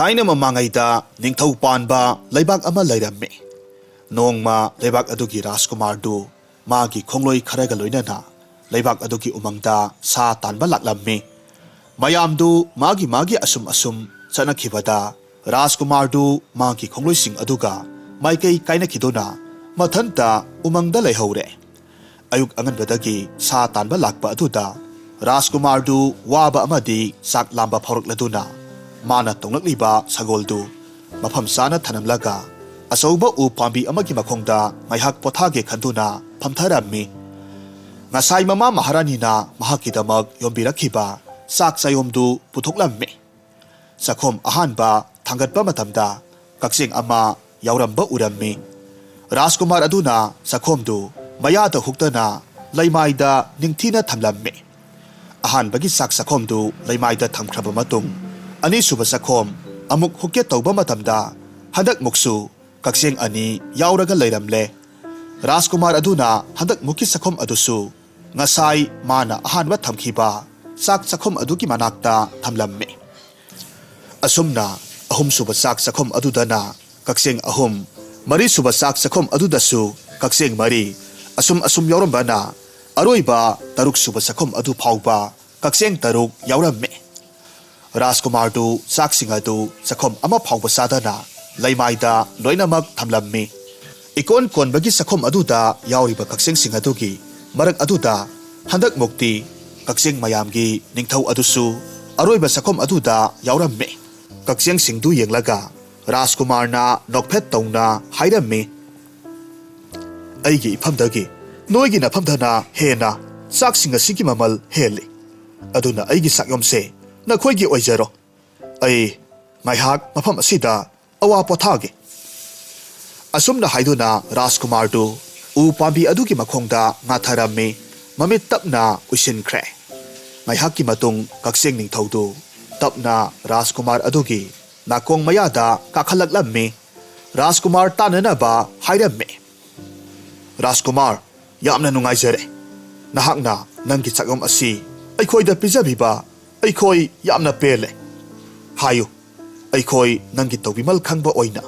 Thaina mamangaida ningthau panba leibak ama leirammi. Nongma leibak adugi Rajkumar du magi khongloi kharaga loinana leibak adugi umangda sa tanba laklammi. Mayam du magi asum chanakhibada Rajkumar du magi khongloi sing aduga maikai kaina khidona mathanta umangda leihore. Ayuk anganbadagi sa tanba lakpa aduda Rajkumar du waba amadi sak lamba phaurakladuna mana tonglakliba sagoldu mafam sana thanamlaga asauba u pambi amagi makhongda ngaihak pothage khanduna phamtharammi. Ngasai mama maharani na mahakidamak yombirakhiba sak sayomdu puthoklammi. Sakhom ahanba thangatpa matamda kaksing ama yauramba urammi. Rajkumar aduna sakhomdu mayada huktana leimaida ningthina thamlammi. Ahanbagi sak sakhomdu leimaida thamkhraba matung ani suba sakhom amuk hukke tawba matamda hadak muksu kaksing ani yauraga leiramle. Rajkumar aduna hadak mukki sakhom adusu ngasai mana ahanba thamkhiba sak sakhom aduki manakta thamlammi. Asumna ahum suba sak sakhom adudana kaksing ahum mari suba sak sakhom adudasu kaksing mari asum yaurambana aroiba taruk suba sakhom adu phauba kaksing taruk yaurammi. Rajkumar du sak singadu sakhom ama phauba sadana leimaida loinamak thamlammi. Ikon konbagi sakhom aduda yauriba kaksing singadugi marak aduda handak mukti kaksing mayamgi ningthau adusu aroiba sakhom aduda yaurammi. Kaksing singdu yenglaga Rajkumar na nokphet tongna hairammi. Aigi iphamdagi noigi na phamdana hena sak singa sigi mamal heli aduna aigi sakyomse na khoigi oijaro ai ngaihak mafam asida awa pothage. Asumna haiduna Rajkumar du u pambi adugi makhongda ngatharammi mamit tapna usinkhre. Ngaihakki matung kaksing ningthaudu tapna Rajkumar adugi nakong mayada kakhalaklammi. Rajkumar tananaba hairammi. Rajkumar yamna nungaijare nahakna nanggi chakyom asi aikhoida pijabiba aikoi yamna pele hayu aikoi nangi tawbimal khangba oina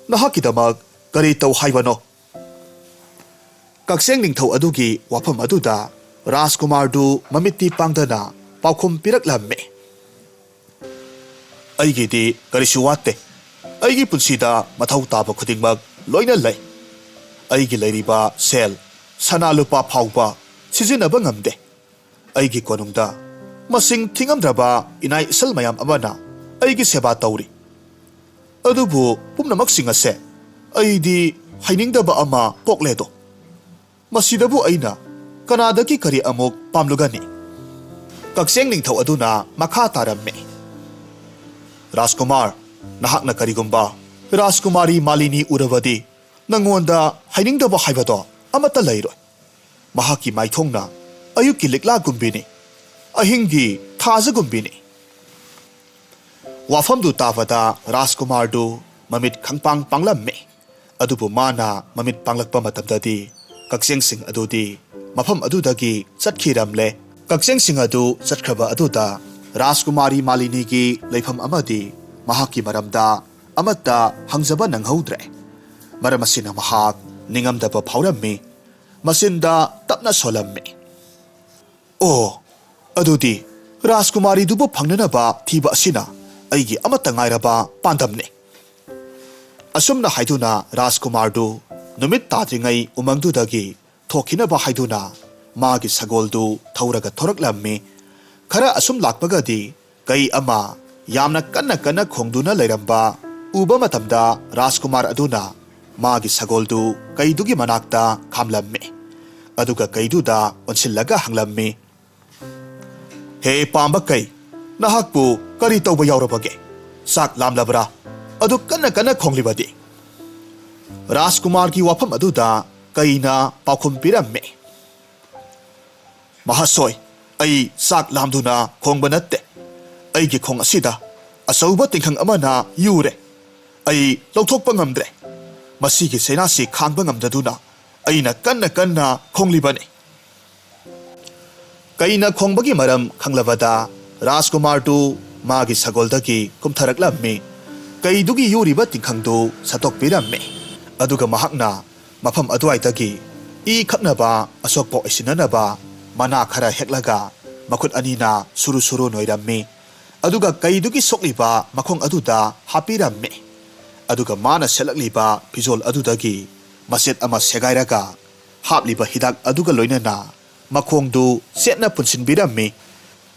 nahakidamak kari taw haibano. Kakseng ningthau adugi wafam aduda Rajkumar du mamitti pangdana paukhum piraklammi. Aigidi karisu watte aigi punsida mathau taba khudingmak loina lei. Aigi leiriba sel sana lupa phauba sijinaba ngamde. Aigi konungda masing thingamdraba inai isal mayam amana aigi seba tawri. Adubu pumnamak singase aidi hainingdaba ama pokledo. Masidabu aina kanadaki kari amuk pamlugani. Kakseng ningthau aduna makha taramme. Rajkumar nahakna karigumba Rajkumari malini uravadi nangonda hainingdaba haibado amata leiroi. Mahaki maithongna ayuki likla gumbini ahingi thaza gumbini. Wafamdu tavada Rajkumar du mamit khangpang panglamme. Adubu mana mamit panglakpa matamdadi kakseng sing adudi mafam adudagi chatkhiramle. Kakseng sing adu chatkraba aduda Rajkumari malini gi leifam amadi mahaki maramda amata hangjaba nanghaudre. Maramasina mahak ningamdaba phaurammi masinda tapna solammi. Oh adudi Rajkumari dubu phangnanaba thiba asina aigi amata ngairaba pandamne. Asumna haiduna Rajkumar du numit tadringai umangdudagi thokhinaba haiduna magi sagoldu thauraga thoraklammi. Khara asum lakpagadi kai ama yamna kanna khongduna leiramba uba matamda Rajkumar aduna magi sagoldu kaidugi manakta khamlammi. Aduga kaiduda onsillaga hanglammi. He pamba kai nahakpu kari tawba yaurabage sak lamlabra adu kanna khonglibadi. Rajkumar ki wafam aduda kaina paukhum piramme. Mahasoi ai sak lamduna khongba natte aigi khong asida asauba tingkhang amana yure ai lauthokpa ngamdre. Masigi senasi khangba ngamdaduna aina kanna khonglibani. Kaina khongbagi maram khanglabada Rajkumar du magi sagoldagi kumtharaklammi. ꯀꯩꯗꯨꯒꯤ ꯌꯨꯔꯤꯕ ꯇꯤꯡꯈꯪꯗꯨ ꯁꯠꯇꯣꯛꯄꯤꯔꯝꯃꯤ ꯑꯗꯨꯒ ꯃꯍꯥꯛꯅ ꯃꯐꯝ ꯑꯗꯨꯋꯥꯏꯗꯒꯤ E ꯈꯛꯅꯕ ꯑꯁꯣꯛꯄ ꯑꯣꯏꯁꯤꯟꯅꯅꯕ ꯃꯅꯥ ꯈꯔ ꯍꯦꯛꯂꯒ ꯃꯈꯨꯠ ꯑꯅꯤꯅ ꯁꯨꯔꯨ ꯁꯨꯔꯨ ꯅꯣꯏꯔꯝꯃꯤ ꯑꯗꯨꯒ ꯀꯩꯗꯨꯒꯤ ꯁꯣꯛꯂꯤꯕ ꯃꯈꯣꯡ ꯑꯗꯨꯗ ꯍꯥꯞꯄꯤꯔꯝꯃꯤ ꯑꯗꯨꯒ ꯃꯥꯅ ꯁꯦꯠꯂꯛꯂꯤꯕ ꯐꯤꯖꯣꯜ ꯑꯗꯨꯗꯒꯤ ꯃꯆꯦꯠ ꯑꯃ ꯁꯦꯒꯥꯏꯔꯒ ꯍꯥꯞꯂꯤꯕ ꯍꯤꯗꯥꯛ ꯑꯗꯨꯒ ꯂꯣꯏꯅꯅ ꯃꯈꯣꯡꯗꯨ ꯆꯦꯠꯅ ꯄꯨꯟꯁꯤꯟꯕꯤꯔꯝꯃꯤ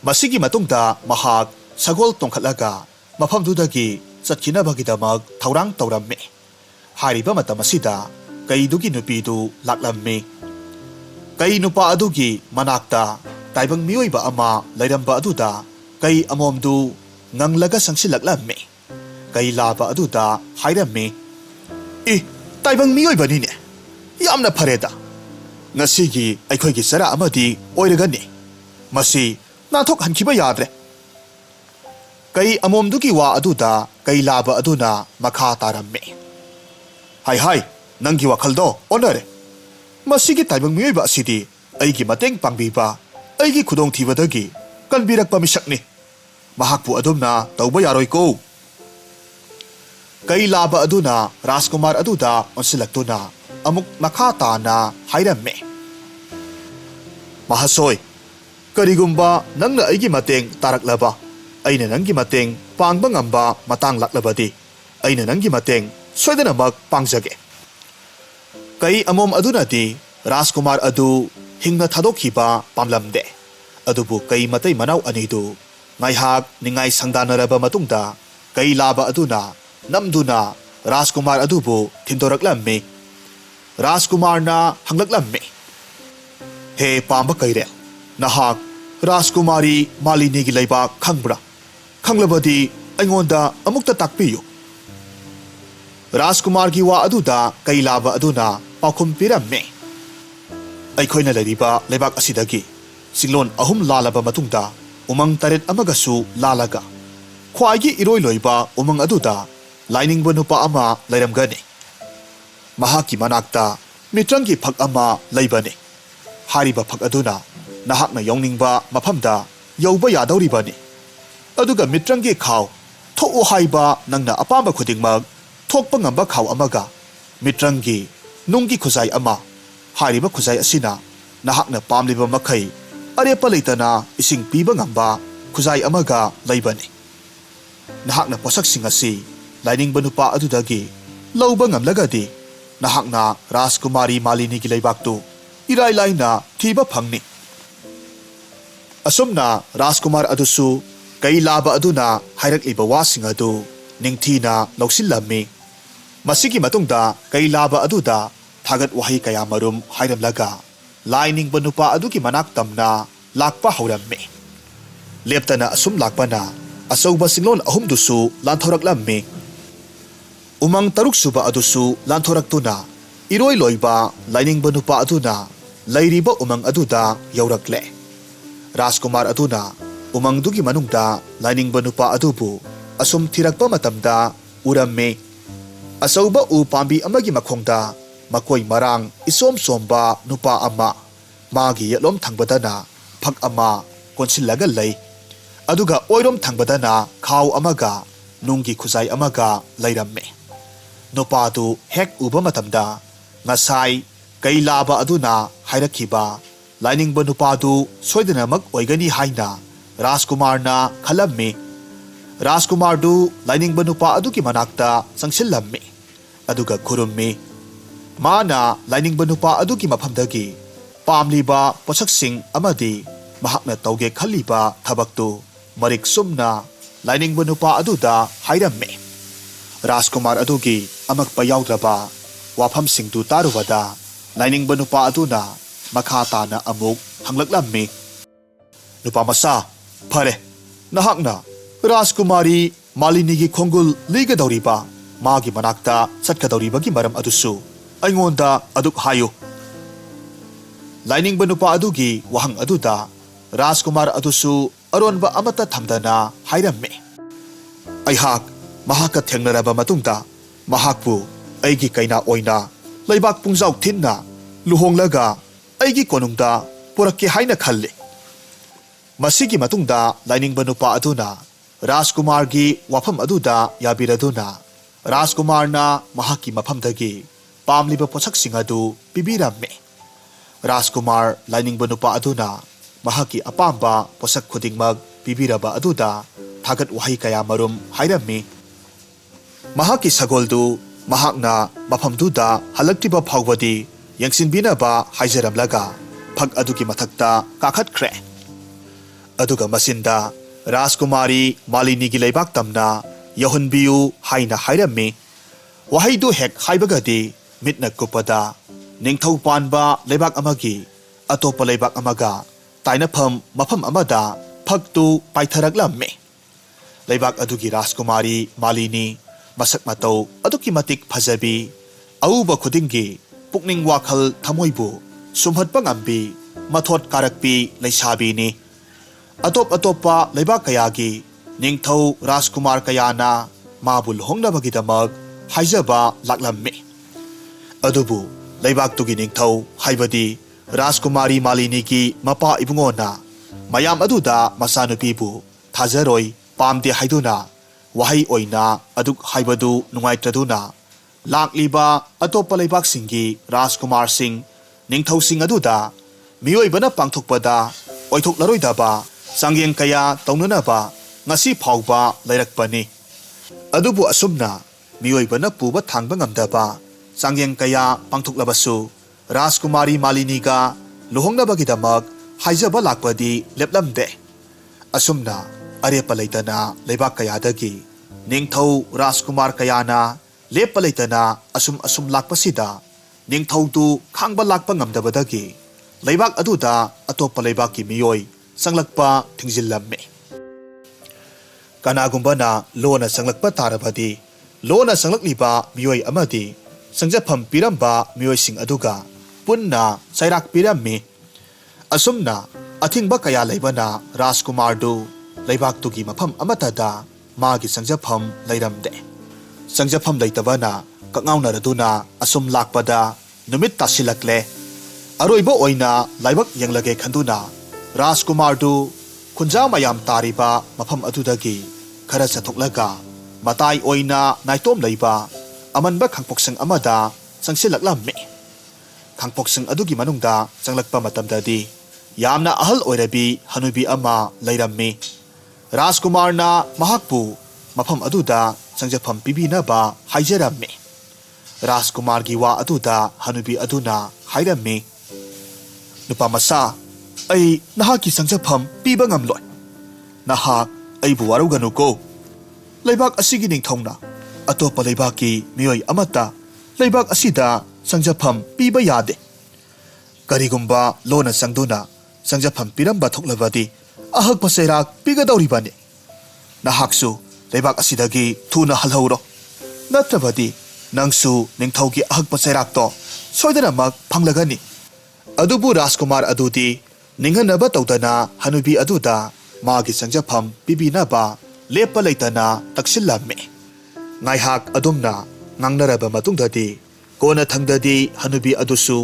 ꯃꯁꯤꯒꯤ ꯃꯇꯨꯡꯗ ꯃꯍꯥꯛ ꯁꯒꯣꯜ ꯇꯣꯡꯈꯠꯂꯒ ꯃꯐꯝꯗꯨꯗꯒꯤ ꯆꯠꯈꯤꯅꯕꯒꯤꯗꯃꯛ ꯊꯧꯔꯥꯡ ꯇꯧꯔꯝꯃꯤ ꯍꯥꯏꯔꯤꯕ ꯃꯇꯝ ꯑꯁꯤꯗ ꯀꯩꯗꯨꯒꯤ ꯅꯨꯄꯤꯗꯨ ꯂꯥꯛꯂꯝꯃꯤ ꯀꯩ ꯅꯨꯄꯥ ꯑꯗꯨꯒꯤ ꯃꯅꯥꯛꯇ ꯇꯥꯏꯕꯪ ꯃꯤꯑꯣꯏꯕ ꯑꯃ ꯂꯩꯔꯝꯕ ꯑꯗꯨꯗ ꯀꯩ ꯑꯃꯣꯝꯗꯨ ꯉꯪꯂꯒ ꯆꯪꯁꯤꯜꯂꯛꯂꯝꯃꯤ ꯀꯩ ꯂꯥꯕ ꯑꯗꯨꯗ ꯍꯥꯏꯔꯝꯃꯤ ꯇꯥꯏꯕꯪ ꯃꯤꯑꯣꯏꯕꯅꯤꯅꯦ ꯌꯥꯝꯅ ꯐꯔꯦꯗ ꯉꯁꯤꯒꯤ ꯑꯩꯈꯣꯏꯒꯤ ꯆꯔꯥ ꯑꯃꯗꯤ ꯑꯣꯏꯔꯒꯅꯤ ꯃꯁꯤ ꯅꯥꯟꯊꯣꯛꯍꯟꯈꯤꯕ ꯌꯥꯗ꯭ꯔꯦ ꯀꯩ ꯑꯃꯣꯝꯗꯨꯒꯤ ꯋꯥ ꯑꯗꯨꯗ ꯀꯩ ꯂꯥꯕ ꯑꯗꯨꯅ ꯃꯈꯥ ꯇꯥꯔꯝꯃꯤ ꯍꯥꯏ ꯅꯪꯒꯤ ꯋꯥꯈꯜꯗꯣ ꯑꯣꯟꯅꯔꯦ ꯃꯁꯤꯒꯤ ꯇꯥꯏꯕꯪ ꯃꯤꯑꯣꯏꯕ ꯑꯁꯤꯗꯤ ꯑꯩꯒꯤ ꯃꯇꯦꯡ ꯄꯥꯡꯕꯤꯕ ꯑꯩꯒꯤ ꯈꯨꯗꯣꯡꯊꯤꯕꯗꯒꯤ ꯀꯟꯕꯤꯔꯛꯄ ꯃꯤꯁꯛꯅꯤ ꯃꯍꯥꯛꯄꯨ ꯑꯗꯨꯝꯅ ꯇꯧꯕ ꯌꯥꯔꯣꯏꯀꯣ ꯀꯩ ꯂꯥꯕ ꯑꯗꯨꯅ ꯔꯥꯖꯀꯨꯃꯥꯔ ꯑꯗꯨꯗ ꯑꯣꯟꯁꯤꯜꯂꯛꯇꯨꯅ ꯑꯃꯨꯛ ꯃꯈꯥ ꯇꯥꯅ ꯍꯥꯏꯔꯝꯃꯤ ꯃꯍꯥꯁꯣꯏ ꯀꯔꯤꯒꯨꯝꯕ ꯅꯪꯅ ꯑꯩꯒꯤ ꯃꯇꯦꯡ ꯇꯥꯔꯛꯂꯕ ꯑꯩꯅ ꯅꯪꯒꯤ ꯃꯇꯦꯡ ꯄꯥꯡꯕ ꯉꯝꯕ ꯃꯇꯥꯡ ꯂꯥꯛꯂꯕꯗꯤ ꯑꯩꯅ ꯅꯪꯒꯤ ꯃꯇꯦꯡ ꯁꯣꯏꯗꯅꯃꯛ ꯄꯥꯡꯖꯒꯦ ꯀꯩ ꯑꯃꯣꯝ ꯑꯗꯨꯅꯗꯤ ꯔꯥꯖꯀꯨꯃꯥꯔ ꯑꯗꯨ ꯍꯤꯡꯅ ꯊꯥꯗꯣꯛꯈꯤꯕ ꯄꯥꯝꯂꯝꯗꯦ ꯑꯗꯨꯕꯨ ꯀꯩ ꯃꯇꯩ ꯃꯅꯥꯎ ꯑꯅꯤꯗꯨ ꯉꯥꯏꯍꯥꯛ ꯅꯤꯡꯉꯥꯏ ꯁꯪꯗꯥꯅꯔꯕ ꯃꯇꯨꯡꯗ ꯀꯩ ꯂꯥꯕ ꯑꯗꯨꯅ ꯅꯝꯗꯨꯅ ꯔꯥꯖꯀꯨꯃꯥꯔ ꯑꯗꯨꯕꯨ ꯊꯤꯟꯗꯣꯔꯛꯂꯝꯃꯤ ꯔꯥꯖꯀꯨꯃꯥꯔꯅ ꯍꯪꯂꯛꯂꯝꯃꯤ ꯍꯦ ꯄꯥꯝꯕ ꯀꯩꯔꯦꯜ ꯅꯍꯥꯛ ꯔꯥꯖꯀꯨꯃꯥꯔꯤ ꯃꯥꯂꯤꯅꯤꯒꯤ ꯂꯩꯕꯥꯛ ꯈꯪꯕ꯭ꯔꯥ ꯈꯪꯂꯕꯗꯤ ꯑꯩꯉꯣꯟꯗ ꯑꯃꯨꯛꯇ ꯇꯥꯛꯄꯤꯌꯨ ꯔꯥꯖꯀꯨꯃꯥꯔꯒꯤ ꯋꯥ ꯑꯗꯨꯗ ꯀꯩ ꯂꯥꯕ ꯑꯗꯨꯅ ꯄꯥꯎꯈꯨꯝ ꯄꯤꯔꯝꯃꯤ ꯑꯩꯈꯣꯏꯅ ꯂꯩꯔꯤꯕ ꯂꯩꯕꯥꯛ ꯑꯁꯤꯗꯒꯤ ꯆꯤꯡꯂꯣꯟ 3 ꯂꯥꯜꯂꯕ ꯃꯇꯨꯡꯗ ꯎꯃꯪ 7 ꯑꯃꯒꯁꯨ ꯂꯥꯜꯂꯒ ꯈ꯭ꯋꯥꯏꯒꯤ ꯏꯔꯣꯏ ꯂꯣꯏꯕ ꯎꯃꯪ ꯑꯗꯨꯗ ꯂꯥꯏꯅꯤꯡꯕ ꯅꯨꯄꯥ ꯑꯃ ꯂꯩꯔꯝꯒꯅꯤ ꯃꯍꯥꯛꯀꯤ ꯃꯅꯥꯛꯇ ꯃꯤꯇ꯭ꯔꯪꯒꯤ ꯐꯛ ꯑꯃ ꯂꯩꯕꯅꯤ ꯍꯥꯏꯔꯤꯕ ꯐꯛ ꯑꯗꯨꯅ ꯅꯍꯥꯛꯅ ꯌꯧꯅꯤꯡꯕ ꯃꯐꯝꯗ ꯌꯧꯕ ꯌꯥꯗꯧꯔꯤꯕꯅꯤ ꯑꯗꯨꯒ ꯃꯤꯇ꯭ꯔꯪꯒꯤ ꯈꯥꯎ ꯊꯣꯛꯎ ꯍꯥꯏꯕ ꯅꯪꯅ ꯑꯄꯥꯝꯕ ꯈꯨꯗꯤꯡꯃꯛ ꯊꯣꯛꯄ ꯉꯝꯕ ꯈꯥꯎ ꯑꯃꯒ ꯃꯤꯇ꯭ꯔꯪꯒꯤ ꯅꯨꯡꯒꯤ ꯈꯨꯖꯥꯏ ꯑꯃ ꯍꯥꯏꯔꯤꯕ ꯈꯨꯖꯥꯏ ꯑꯁꯤꯅ ꯅꯍꯥꯛꯅ ꯄꯥꯝꯂꯤꯕ ꯃꯈꯩ ꯑꯔꯦꯞꯄ ꯂꯩꯇꯅ ꯏꯁꯤꯡ ꯄꯤꯕ ꯉꯝꯕ ꯈꯨꯖꯥꯏ ꯑꯃꯒ ꯂꯩꯕꯅꯤ ꯅꯍꯥꯛꯅ ꯄꯣꯠꯁꯛꯁꯤꯡ ꯑꯁꯤ ꯂꯥꯏꯅꯤꯡꯕ ꯅꯨꯄꯥ ꯑꯗꯨꯗꯒꯤ ꯂꯧꯕ ꯉꯝꯂꯒꯗꯤ ꯅꯍꯥꯛꯅ ꯔꯥꯖꯀꯨꯃꯥꯔꯤ ꯃꯥꯂꯤꯅꯤꯒꯤ ꯂꯩꯕꯥꯛꯇꯨ ꯏꯔꯥꯏ ꯂꯥꯏꯅ ꯊꯤꯕ ꯐꯪꯅꯤ ꯑꯁꯨꯝꯅ ꯔꯥꯖꯀꯨꯃꯥꯔ ꯑꯗꯨꯁꯨ ꯀꯩ ꯂꯥꯕ ꯑꯗꯨꯅ ꯍꯥꯏꯔꯛꯂꯤꯕ ꯋꯥꯁꯤꯡ ꯑꯗꯨ ꯅꯤꯡꯊꯤꯅ ꯂꯧꯁꯤꯜꯂꯝꯃꯤ ꯃꯁꯤꯒꯤ ꯃꯇꯨꯡꯗ ꯀꯩ ꯂꯥꯕ ꯑꯗꯨꯗ ꯊꯥꯒꯠ ꯋꯥꯍꯩ ꯀꯌꯥꯃꯔꯨꯝ ꯍꯥꯏꯔꯝꯂꯒ ꯂꯥꯏꯅꯤꯡꯕ ꯅꯨꯄꯥ ꯑꯗꯨꯒꯤ ꯃꯅꯥꯛ ꯇꯝꯅ ꯂꯥꯛꯄ ꯍꯧꯔꯝꯃꯤ ꯂꯦꯞꯇꯅ ꯑꯁꯨꯝ ꯂꯥꯛꯄꯅ ꯑꯆꯧꯕ ꯆꯤꯡꯂꯣꯟ 3ꯗꯨꯁꯨ ꯂꯥꯟꯊꯣꯔꯛꯂꯝꯃꯤ ꯎꯃꯪ 6 ꯁꯨꯕ ꯑꯗꯨꯁꯨ ꯂꯥꯟꯊꯣꯔꯛꯇꯨꯅ ꯏꯔꯣꯏ ꯂꯣꯏꯕ ꯂꯥꯏꯅꯤꯡꯕ ꯅꯨꯄꯥ ꯑꯗꯨꯅ ꯂꯩꯔꯤꯕ ꯎꯃꯪ ꯑꯗꯨꯗ ꯌꯧꯔꯛꯂꯦ ꯔꯥꯖꯀꯨꯃꯥꯔ ꯑꯗꯨꯅ ꯎꯃꯪꯗꯨꯒꯤ ꯃꯅꯨꯡꯗ ꯂꯥꯏꯅꯤꯡꯕ ꯅꯨꯄꯥ ꯑꯗꯨꯕꯨ ꯑꯁꯨꯝ ꯊꯤꯔꯛꯄ ꯃꯇꯝꯗ ꯎꯔꯝꯃꯤ ꯑꯆꯧꯕ ꯎ ꯄꯥꯝꯕꯤ ꯑꯃꯒꯤ ꯃꯈꯣꯡꯗ ꯃꯀꯣꯏ ꯃꯔꯥꯡ ꯏꯆꯣꯝ ꯆꯣꯝꯕ ꯅꯨꯄꯥ ꯑꯃ ꯃꯥꯒꯤ ꯌꯦꯠꯂꯣꯝ ꯊꯪꯕꯗꯅ ꯐꯛ ꯑꯃ ꯀꯣꯟꯁꯤꯜꯂꯒ ꯂꯩ ꯑꯗꯨꯒ ꯑꯣꯏꯔꯣꯝ ꯊꯪꯕꯗꯅ ꯈꯥꯎ ꯑꯃꯒ ꯅꯨꯡꯒꯤ ꯈꯨꯖꯥꯏ ꯑꯃꯒ ꯂꯩꯔꯝꯃꯤ ꯅꯨꯄꯥꯗꯨ ꯍꯦꯛ ꯎꯕ ꯃꯇꯝꯗ ꯉꯁꯥꯏ ꯀꯩ ꯂꯥꯕ ꯑꯗꯨꯅ ꯍꯥꯏꯔꯛꯈꯤꯕ ꯂꯥꯏꯅꯤꯡꯕ ꯅꯨꯄꯥꯗꯨ ꯁꯣꯏꯗꯅꯃꯛ ꯑꯣꯏꯒꯅꯤ ꯍꯥꯏꯅ ꯔꯥꯖꯀꯨꯃꯥꯔꯅ ꯈꯜꯂꯝꯃꯤ ꯔꯥꯖꯀꯨꯃꯥꯔꯗꯨ ꯂꯥꯏꯅꯤꯡꯕ ꯅꯨꯄꯥ ꯑꯗꯨꯒꯤ ꯃꯅꯥꯛꯇ ꯆꯪꯁꯤꯜꯂꯝꯃꯤ ꯑꯗꯨꯒ ꯈꯨꯔꯨꯝꯃꯤ ꯃꯥꯅ ꯂꯥꯏꯅꯤꯡꯕ ꯅꯨꯄꯥ ꯑꯗꯨꯒꯤ ꯃꯐꯝꯗꯒꯤ ꯄꯥꯝꯂꯤꯕ ꯄꯣꯠꯁꯛꯁꯤꯡ ꯑꯃꯗꯤ ꯃꯍꯥꯛꯅ ꯇꯧꯒꯦ ꯈꯜꯂꯤꯕ ꯊꯕꯛꯇꯨ ꯃꯔꯤꯛ ꯆꯨꯝꯅ ꯂꯥꯏꯅꯤꯡꯕ ꯅꯨꯄꯥ ꯑꯗꯨꯗ ꯍꯥꯏꯔꯝꯃꯤ ꯔꯥꯖꯀꯨꯃꯥꯔ ꯑꯗꯨꯒꯤ ꯑꯃꯛꯄ ꯌꯥꯎꯗ꯭ꯔꯕ ꯋꯥꯐꯝꯁꯤꯡꯗꯨ ꯇꯥꯔꯨꯕꯗ ꯂꯥꯏꯅꯤꯡꯕ ꯅꯨꯄꯥ ꯑꯗꯨꯅ ꯃꯈꯥ ꯇꯥꯅ ꯑꯃꯨꯛ ꯍꯪꯂꯛꯂꯝꯃꯤ ꯅꯨꯄꯥ ꯃꯆꯥ ꯐꯔꯦ ꯅꯍꯥꯛꯅ ꯔꯥꯖꯀꯨꯃꯥꯔꯤ ꯃꯥꯂꯤꯅꯤꯒꯤ ꯈꯣꯡꯒꯨꯜ ꯂꯤꯒꯗꯧꯔꯤꯕ ꯃꯥꯒꯤ ꯃꯅꯥꯛꯇ ꯆꯠꯀꯗꯧꯔꯤꯕꯒꯤ ꯃꯔꯝ ꯑꯗꯨꯁꯨ ꯑꯩꯉꯣꯟꯗ ꯑꯗꯨꯛ ꯍꯥꯏꯌꯨ ꯂꯥꯏꯅꯤꯡꯕ ꯅꯨꯄꯥ ꯑꯗꯨꯒꯤ ꯋꯥꯍꯪ ꯑꯗꯨꯗ ꯔꯥꯖꯀꯨꯃꯥꯔ ꯑꯗꯨꯁꯨ ꯑꯔꯣꯟꯕ ꯑꯃꯠꯇ ꯊꯝꯗꯅ ꯍꯥꯏꯔꯝꯃꯤ ꯑꯩꯍꯥꯛ ꯃꯍꯥꯛꯀ ꯊꯦꯡꯅꯔꯕ ꯃꯇꯨꯡꯗ ꯃꯍꯥꯛꯄꯨ ꯑꯩꯒꯤ ꯀꯩꯅꯥ ꯑꯣꯏꯅ ꯂꯩꯕꯥꯛ ꯄꯨꯡꯖꯥꯎ ꯊꯤꯟꯅ ꯂꯨꯍꯣꯡꯂꯒ ꯑꯩꯒꯤ ꯀꯣꯅꯨꯡꯗ ꯄꯨꯔꯛꯀꯦ ꯍꯥꯏꯅ ꯈꯜꯂꯤ ꯃꯁꯤꯒꯤ ꯃꯇꯨꯡꯗ ꯂꯥꯏꯅꯤꯡꯕ ꯅꯨꯄꯥ ꯑꯗꯨꯅ राजकुमारगी वाफम अदुदा याबिरदुना राजकुमारना महाकी मफमदगी पामलिबा पोसकसिंग अदु पिबिरम्मे राजकुमार लाइनिंग नुपा अदुना महाकी अपाम्बा पोसक खुदिंगमक पिबिरबा अदुदा थागत वहाई कया मरुम हाइरम्मे महाकी सगोलदु महाकना मफमदुदा हलक्तिबा फावबदी यंगसिनबिनबा हाइजरमलगा फग अदुकी मथक्ता काखतख्रे अदुगा मसिंदा राजकुमारी मालिनी की लेबाक तमना यहुनबियु हाइना हाइरम्मे वहाइदु हेक हाइबगदी मिटना कुपदा निंगथौ पानबा लेबाक अमगी अतोप लेबाक अमगा ताइनफम मफम अमदा फगतु पाइथरगलम्मे लेबाक अदुगी राजकुमारी मालिनी मसक मतौ अदुकी मतिक फजबी अउब खुदिंगी पुकनिंग वाखल थमोइबु सुमहतपा ngамबी मथोट कारकपी लेसाबीनी अतोप अतोपा लेबाक कयागी निंगथौ राजकुमार कयाना माबु लुहोंगनबगीदमक हाइजबा लाक्लम्मे अदुबु लेबाक्तुगी निंगथौ हाइबदी राजकुमारी मालिनी की मपा इबुंगोना मयाम अदुदा मसानुपीबु थाजरोय पामदे हाइदुना वहाई ओइना अदुक हाइबदु नुंगाइत्रदुना लाक्लिबा अतोप लेबाक सिंगी राजकुमार सिंह निंगथौ सिंह अदुदा मियोइबना पांथोकपदा ओइथोकलरोइदबा सांगयें कया तौननबा ngasi phawba lairakpani adubu asumna miyoibana puba thangba ngamdaba sangyeng kaya pangthuklabasu rajkumari malini ga luhongnabagi-damak haijaba lakpadi leplamde asumna arepa leitana leibak kayadagi ningthau rajkumar kayana lepa leitana asum lakpasida ningthaudu khangba lakpa ngamdabadagi leibak aduda atopa leibaki miyoi sanglakpa thingjillamme कनागुंबना लोना संगलकपा तारबदी लोना संगलकलिबा मियोय अमदी संजफम पिरंबा मियोयसिंग अदुगा पुन्ना सैराक पिरम्मी असुमना अथिंगबा कया लेबना राजकुमारदु लेबाक्तुगी मफम अमतदा मागी संजफम लैरमदे संजफम लैतबना कङाउनरदुना assume लाकपदा नुमित तासिलकले अरोइबा ओइना लाइबक यंगलगे खंदुना राजकुमारदु खुंजा मयाम तारिबा मफम अदुदगी खरा चथोकलगा मताई ओइना नाइतोम लैबा अमनबा खंगपोक्संग अमदा संगसिलकलम्मे खंगपोक्संग अदुगी मनुंगदा चंगलकपा मतमददी यामना अहल ओइरबी हनुबी अमा लैरम्मे राजकुमारना महाकपु मफम अदुदा संजफम पिबिनबा हाइजरम्मे राजकुमारगी वा अदुदा हनुबी अदुना हाइरम्मे नुपा मसा ऐ नहाकी संजफम पीबा ngamloi नहाक ऐबु वारुगनुको लेबाक असिगी निंगथौना अतोप लेबाकी मियोय अमता लेबाक असिदा संजफम पीबा यादे करिगुंबा लोना संगदुना संजफम पिरंबा थोकलबदी अहक पसेराक पीगदौरिबाने नहाकसु लेबाक असिदगी थुना हलहौरो नत्रबदी नंगसु निंगथौगी अहक पसेराक तो सोइदनमक फंगलगनी अदुबु राजकुमार अदुदी निंगनबा तौदना हनुबी अदुदा मागी संजफम पिबिनबा Lepa लेतना तक्सिलम्मे ngaihak adumna ngangnaraba matungdadi kona thangdadi hanubi adusu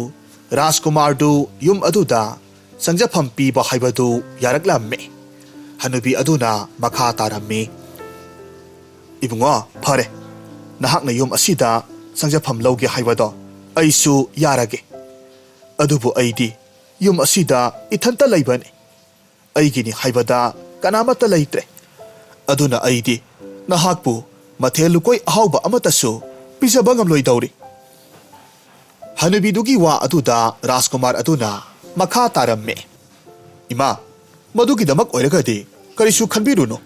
rajkumar du yum aduda sangjafam piba haibadu yaraklamme hanubi aduna makha taramme ibunga phare nahakna yum asida sangjafam lawge haibado aisu yarage adubu aidi yum asida ithanta laibane aigini haibada kanamata laitre aduna aidi nahakpu mathelu-koi ahauba amatasu pijaba ngamloi dauri hanubidugi wa aduda rajkumar aduna makha taramme ima madugi damak oiragadi karisu khanbiruno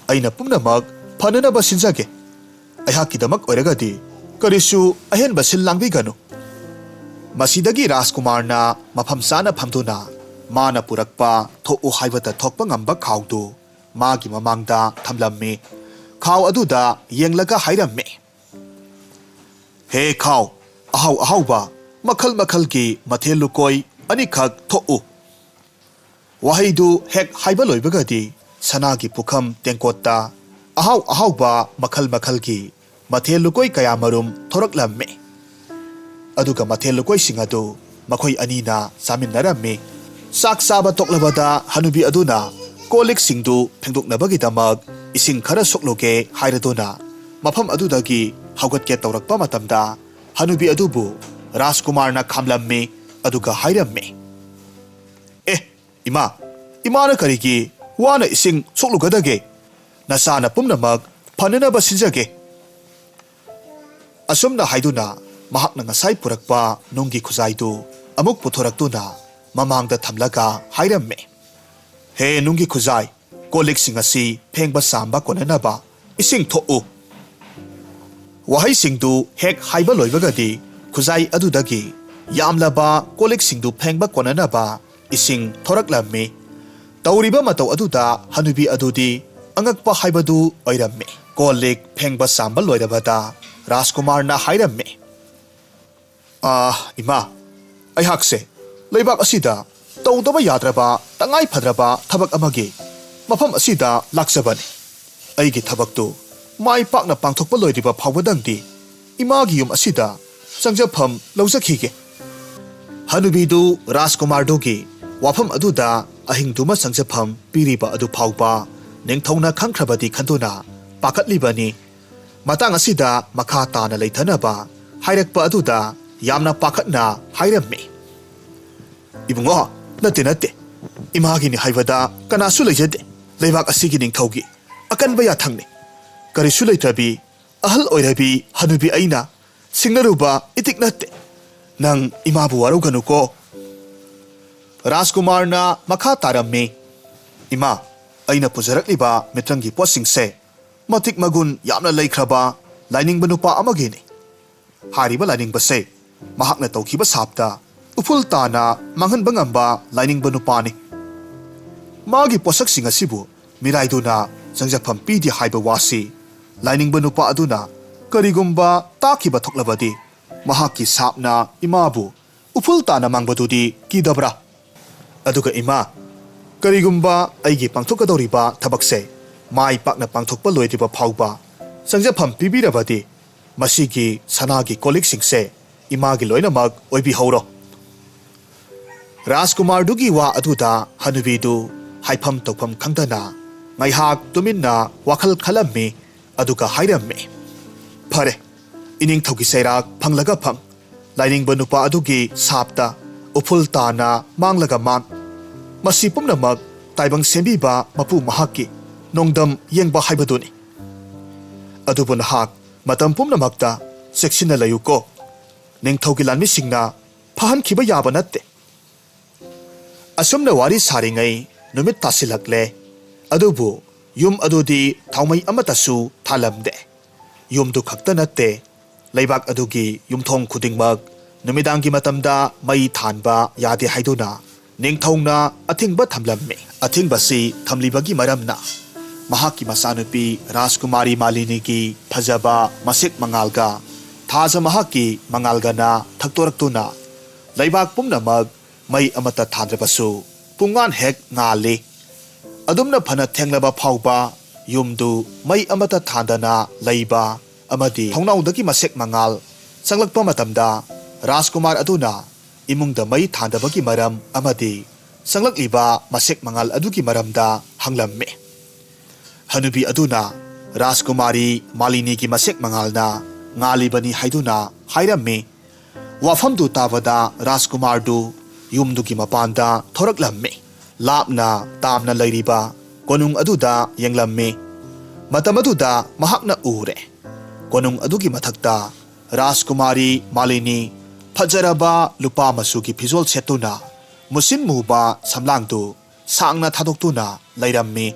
aina pumnamak phananaba sinjage aihaki damak oiragadi karisu ahenba sil langbiganu masidagi rajkumarna mafam sana phamduna माना पुरक्पा थोउ हाइबता थोकपा ngamba खाउदु मागी ममांगदा थमलम्मे खाउ अदुदा येंगलगा हाइरम्मे हे खाउ अहाउ अहाउबा मखल मखल की मथेलुकोई अनिखक थोउ वहाइदु हेक हाइबा लोइबगदी सनागी पुखम तेंकोत्ता अहाउ अहाउबा मखल मखल की मथेलुकोई कयामरुम थोरकलम्मे अदुगा मथेलुकोई सिंगदु मखोई अनीना सामिन्नरम्मे साक साबा तोकलबदा हनुबी अदुना colic सिंगदु फेंदोकनबगीदमक ising khara sokloge hairadona mafam adudagi haugatke tawrakpa matamda hanubi adubu Rajkumar na khamlammi aduga hairamme ima na karigi wana ising soklugadage nasana pumnamak phananaba sinjage asumna haiduna mahakna ngasai purakpa nunggi khuzaidu amuk puthoraktuna mamangda thamlaga hairamme he nunggi khuzai kolik singasi phengba samba konanaba ising tho'u wahai singdu hek haiba loibagadi khuzai adudagi yamlaba kolik singdu phengba konanaba ising thoraklammi tawriba matau aduda hanubi adudi angakpa haibadu oiramme kolik phengba samba loirabada Rajkumar na hairamme ima aihakse leibak asida tawdaba yadraba tangai phadraba thabak amagi mafam asida laksabani aigi thabaktu mai pakna pangthokpa loiriba phawbadangdi imagi yum asida sangjafam lawjakhige hanubidu Rajkumar dogi wafam aduda ahingduma sangjafam piriba adu phawba ningthongna khangkhrabadi khanduna pakatlibani matang asida makha tana leithanaba hairakpa aduda yamna pakatna hairamme ibungo natte imagi ni haibada kanasu leijade leibak asigi ningthaugi akanba ya thangni karisu leitabi ahal oirabi hanubi aina singnaruba itik natte nang imabu waruganuko Rajkumar na makha taramme ima aina pujarakliba mitrangi posingse matik magun yamna leikraba laining nupa amagini hariba laining base mahakna tawkiba sapta uful tana manghan bangamba laining nupani magi posak singa sibu miraiduna sangjafam pidi haiba wasi laining nupa aduna karigumba takiba thoklabadi mahaki sapna imabu uful tana mangbadudi kidabra aduga ima karigumba aigi pangthokadoriba thabakse mai pakna pangthokpa loiriba phawba sangjafam pibirabadi masigi sanagi kolik singse imagi loinamak oibi hauro Rajkumar dugi wa aduda hanubidu haifam tokpam khangdana ngaihak tuminna wakhal khalammi aduga hairamme phare ining thogi sairak phanglaga phang laining nupa adugi sapta uful tana manglaga mang masi pumnamak taibang sembiba mapu mahaki nongdam yengba haibaduni adubun hak matam pumnamakta seksina layuko ningthogi lanmi singna phahan khiba yaba natte asumna wari saringai numit tasilakle adubu yum adudi thaumai amatasu thalamde yum du khakta natte leibak adugi yumthong khudingmak numidangi matamda mai thanba yade haiduna ningthongna athingba thamlamme athingbasi thamlibagi maramna mahaki masanupi Rajkumari malini ki phajaba masik mangalga thaja mahaki mangalgana thaktoraktuna leibak pumnamak mai amata thandrabasu pungan hek ngale adumna phana thenglaba phawba yumdu mai amata thandana leiba amadi thongnaudagi masek mangal sanglakpa matamda Rajkumar aduna imungda mai thandabagi maram amadi sanglakliba masek mangal adugi maramda hanglamme hanubi aduna Rajkumari malini ki masek mangalna ngalibani haiduna hairamme wafamdu tabada Rajkumar du yumdugi mapanda thoraklamme lapna tamna leiriba konung aduda yenglamme matam aduda mahakna ure konung adugi mathakta Rajkumari malini fajaraba lupa masugi phizol setuna musin muba samlangdu sangna thadoktuna leirammi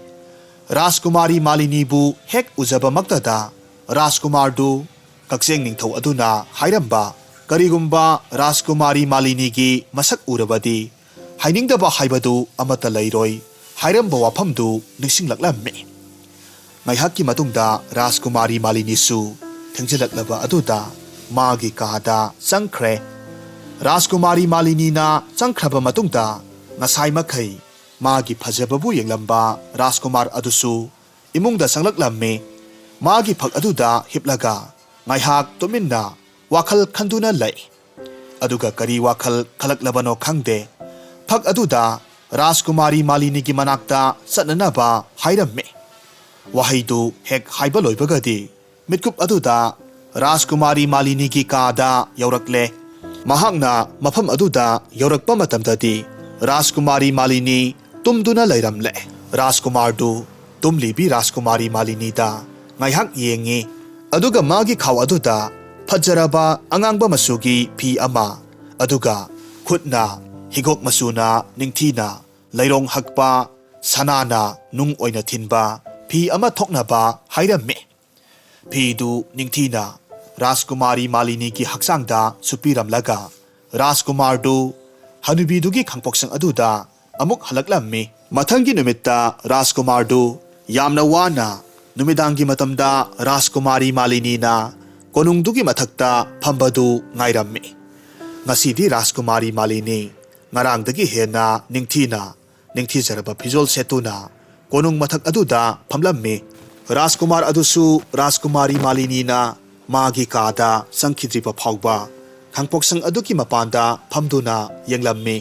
Rajkumari malini bu hek ujaba maktada Rajkumar du kakseng ningthau aduna hairamba karigumba Rajkumari malini gi masak urabadi hainingdaba haibadu amata leiroi hairamba wafamdu ningsinglaklammi ngaihakki matungda Rajkumari malini su thengjilaklaba aduda magi kada changkhre Rajkumari malini na changkhraba matungda ngasai makhai magi phajababu yenglamba Rajkumar adusu imungda sanglaklammi magi phak aduda hiplaga ngaihak tuminna wakhal khanduna lei aduga kari wakhal khalaklabano khangde phak aduda Rajkumari malini gi manakta satnanaba hairamme ꯋꯥꯍꯩꯗꯨ ꯍꯦꯛ ꯍꯥꯏꯕ ꯂꯣꯏꯕꯒꯗꯤ ꯃꯤꯠꯀꯨꯞ ꯑꯗꯨꯗ ꯔꯥꯖꯀꯨꯃꯥꯔꯤ ꯃꯥꯂꯤꯅꯤꯒꯤ ꯀꯥꯗ ꯌꯧꯔꯛꯂꯦ꯫ ꯃꯍꯥꯛꯅ ꯃꯐꯝ ꯑꯗꯨꯗ ꯌꯧꯔꯛꯄ ꯃꯇꯝꯗꯗꯤ ꯔꯥꯖꯀꯨꯃꯥꯔꯤ ꯃꯥꯂꯤꯅꯤ ꯇꯨꯝꯗꯨꯅ ꯂꯩꯔꯝꯂꯦ꯫ ꯔꯥꯖꯀꯨꯃꯥꯔꯗꯨ ꯇꯨꯝꯂꯤꯕꯤ ꯔꯥꯖꯀꯨꯃꯥꯔꯤ ꯃꯥꯂꯤꯅꯤꯗ ꯉꯥꯏꯍꯥꯛ ꯌꯦꯡꯉꯤ꯫ ꯑꯗꯨꯒ ꯃꯥꯒꯤ ꯈꯥꯎ ꯑꯗꯨꯗ ꯐꯖꯔꯕ ꯑꯉꯥꯡꯕ ꯃꯆꯨꯒꯤ ꯐꯤ ꯑꯃ, ꯑꯗꯨꯒ ꯈꯨꯠꯅ ꯍꯤꯒꯣꯛ ꯃꯆꯨꯅ ꯅꯤꯡꯊꯤꯅ ꯂꯩꯔꯣꯡ ꯍꯛꯄ ꯁꯅꯥꯅ ꯅꯨꯡ ꯑꯣꯏꯅ ꯊꯤꯟꯕ ꯐꯤ ꯑꯃ ꯊꯣꯛꯅꯕ ꯍꯥꯏꯔꯝꯃꯤ꯫ ꯐꯤꯗꯨ ꯅꯤꯡꯊꯤꯅ ꯔꯥꯖꯀꯨꯃꯥꯔꯤ ꯃꯥꯂꯤꯅꯤꯒꯤ ꯍꯛꯆꯥꯡꯗ ꯁꯨꯞꯄꯤꯔꯝꯂꯒ ꯔꯥꯖꯀꯨꯃꯥꯔꯗꯨ ꯍꯅꯨꯕꯤꯗꯨꯒꯤ ꯈꯥꯡꯄꯣꯛꯁꯪ ꯑꯗꯨꯗ ꯑꯃꯨꯛ ꯍꯜꯂꯛꯂꯝꯃꯤ꯫ ꯃꯊꯪꯒꯤ ꯅꯨꯃꯤꯠꯇ ꯔꯥꯖꯀꯨꯃꯥꯔꯗꯨ ꯌꯥꯝꯅ ꯋꯥꯅ ꯅꯨꯃꯤꯗꯥꯡꯒꯤ ꯃꯇꯝꯗ ꯔꯥꯖꯀꯨꯃꯥꯔꯤ ꯃꯥꯂꯤꯅꯤꯅ ꯀꯣꯅꯨꯡꯗꯨꯒꯤ ꯃꯊꯛꯇ ꯐꯝꯕꯗꯨ ꯉꯥꯏꯔꯝꯃꯤ꯫ ꯉꯁꯤꯗꯤ ꯔꯥꯖꯀꯨꯃꯥꯔꯤ ꯃꯥꯂꯤꯅꯤ ꯉꯔꯥꯡꯗꯒꯤ ꯍꯦꯟꯅ ꯅꯤꯡꯊꯤꯖꯔꯕ ꯐꯤꯖꯣꯜ ꯁꯦꯠꯇꯨꯅ ꯀꯣꯅꯨꯡ ꯃꯊꯛ ꯑꯗꯨꯗ ꯐꯝꯂꯝꯃꯤ꯫ ꯔꯥꯖꯀꯨꯃꯥꯔ ꯑꯗꯨꯁꯨ ꯔꯥꯖꯀꯨꯃꯥꯔꯤ ꯃꯥꯂꯤꯅꯤꯅ ꯃꯥꯒꯤ ꯀꯥꯗ ꯆꯪꯈꯤꯗ꯭ꯔꯤꯕ ꯐꯥꯎꯕ ꯈꯥꯡꯄꯣꯛꯁꯪ ꯑꯗꯨꯒꯤ ꯃꯄꯥꯟꯗ ꯐꯝꯗꯨꯅ ꯌꯦꯡꯂꯝꯃꯤ꯫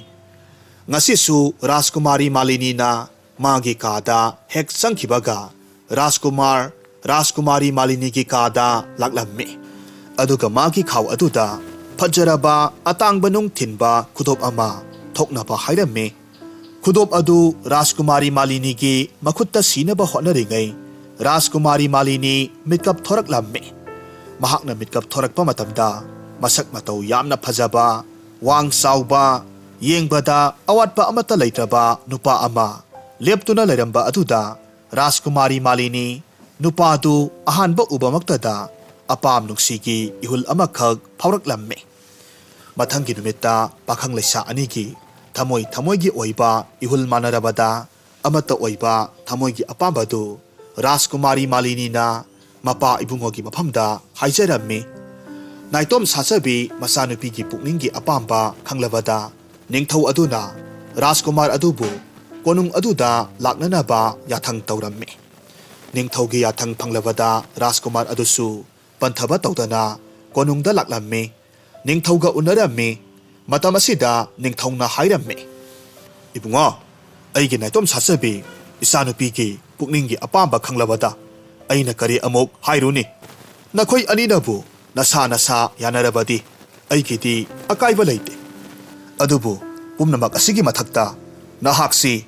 ꯉꯁꯤꯁꯨ ꯔꯥꯖꯀꯨꯃꯥꯔꯤ ꯃꯥꯂꯤꯅꯤꯅ ꯃꯥꯒꯤ ꯀꯥꯗ ꯍꯦꯛ ꯆꯪꯈꯤꯕꯒ ꯔꯥꯖꯀꯨꯃꯥꯔꯤ ꯃꯥꯂꯤꯅꯤꯒꯤ ꯀꯥꯗ ꯂꯥꯛꯂꯝꯃꯤ꯫ ꯑꯗꯨꯒ ꯃꯥꯒꯤ ꯈꯥꯎ ꯑꯗꯨꯗ ꯐꯖꯔꯕ ꯑꯇꯥꯡꯕ ꯅꯨꯡ ꯊꯤꯟꯕ ꯈꯨꯗꯣꯞ ꯑꯃ ꯊꯣꯛꯅꯕ ꯍꯥꯏꯔꯝꯃꯤ꯫ ꯈꯨꯗꯣꯞ ꯑꯗꯨ ꯔꯥꯖꯀꯨꯃꯥꯔꯤ ꯃꯥꯂꯤꯅꯤꯒꯤ ꯃꯈꯨꯠꯇ ꯁꯤꯅꯕ ꯍꯣꯠꯅꯔꯤꯉꯩ ꯔꯥꯖꯀꯨꯃꯥꯔꯤ ꯃꯥꯂꯤꯅꯤ ꯃꯤꯠꯀꯞ ꯊꯣꯔꯛꯂꯝꯃꯤ꯫ ꯃꯍꯥꯛꯅ ꯃꯤꯠꯀꯞ ꯊꯣꯔꯛꯄ ꯃꯇꯝꯗ ꯃꯁꯛ ꯃꯇꯧ ꯌꯥꯝꯅ ꯐꯖꯕ, ꯋꯥꯡ ꯆꯥꯎꯕ, ꯌꯦꯡꯕꯗ ꯑꯋꯥꯠꯄ ꯑꯃꯠꯇ ꯂꯩꯇ꯭ꯔꯕ ꯅꯨꯄꯥ ꯑꯃ ꯂꯦꯞꯇꯨꯅ ꯂꯩꯔꯝꯕ ꯑꯗꯨꯗ ꯔꯥꯖꯀꯨꯃꯥꯔꯤ ꯃꯥꯂꯤꯅꯤ ꯅꯨꯄꯥꯗꯨ ꯑꯍꯥꯟꯕ ꯎꯕꯃꯛꯇꯗ ꯑꯄꯥꯝ ꯅꯨꯡꯁꯤꯒꯤ ꯏꯍꯨꯜ ꯑꯃꯈꯛ ꯐꯥꯎꯔꯛꯂꯝꯃꯤ꯫ ꯃꯊꯪꯒꯤ ꯅꯨꯃꯤꯠꯇ ꯄꯥꯈꯪ ꯂꯩꯁꯥ ꯑꯅꯤꯒꯤ ꯊꯃꯣꯏꯒꯤ ꯑꯣꯏꯕ ꯏꯍꯨꯜ ꯃꯥꯟꯅꯔꯕꯗ ꯑꯃꯠꯇ ꯑꯣꯏꯕ ꯊꯃꯣꯏꯒꯤ ꯑꯄꯥꯝꯕꯗꯨ ꯔꯥꯖꯀꯨꯃꯥꯔꯤ ꯃꯥꯂꯤꯅꯤꯅ ꯃꯄꯥ ꯏꯕꯨꯡꯉꯣꯒꯤ ꯃꯐꯝꯗ ꯍꯥꯏꯖꯔꯝꯃꯤ꯫ ꯅꯥꯏꯇꯣꯝ ꯁꯥꯆꯕꯤ ꯃꯆꯥꯅꯨꯄꯤꯒꯤ ꯄꯨꯛꯅꯤꯡꯒꯤ ꯑꯄꯥꯝꯕ ꯈꯪꯂꯕꯗ ꯅꯤꯡꯊꯧ ꯑꯗꯨꯅ ꯔꯥꯖꯀꯨꯃꯥꯔ ꯑꯗꯨꯕꯨ ꯀꯣꯅꯨꯡ ꯑꯗꯨꯗ ꯂꯥꯛꯅꯅꯕ ꯌꯥꯊꯪ ꯇꯧꯔꯝꯃꯤ꯫ ꯅꯤꯡꯊꯧꯒꯤ ꯌꯥꯊꯪ ꯐꯪꯂꯕꯗ ꯔꯥꯖꯀꯨꯃꯥꯔ ꯑꯗꯨꯁꯨ ꯄꯟꯊꯕ ꯇꯧꯗꯅ ꯀꯣꯅꯨꯡꯗ ꯂꯥꯛꯂꯝꯃꯤ꯫ ꯅꯤꯡꯊꯧꯒ ꯎꯅꯔꯝꯃꯤ꯫ ꯃꯇꯝ ꯑꯁꯤꯗ ꯅꯤꯡꯊꯧꯅ ꯍꯥꯏꯔꯝꯃꯤ, "ꯏꯕꯨꯡꯉꯣ, ꯑꯩꯒꯤ ꯅꯥꯏꯇꯣꯝ ꯁꯥꯆꯕꯤ ꯏꯆꯥꯅꯨꯄꯤꯒꯤ ꯄꯨꯛꯅꯤꯡꯒꯤ ꯑꯄꯥꯝꯕ ꯈꯪꯂꯕꯗ ꯑꯩꯅ ꯀꯔꯤ ꯑꯃꯨꯛ ꯍꯥꯏꯔꯨꯅꯤ? ꯅꯈꯣꯏ ꯑꯅꯤꯅꯕꯨ ꯅꯁꯥ ꯌꯥꯅꯔꯕꯗꯤ ꯑꯩꯒꯤꯗꯤ ꯑꯀꯥꯏꯕ ꯂꯩꯇꯦ꯫ ꯑꯗꯨꯕꯨ ꯄꯨꯝꯅꯃꯛ ꯑꯁꯤꯒꯤ ꯃꯊꯛꯇ ꯅꯍꯥꯛꯁꯤ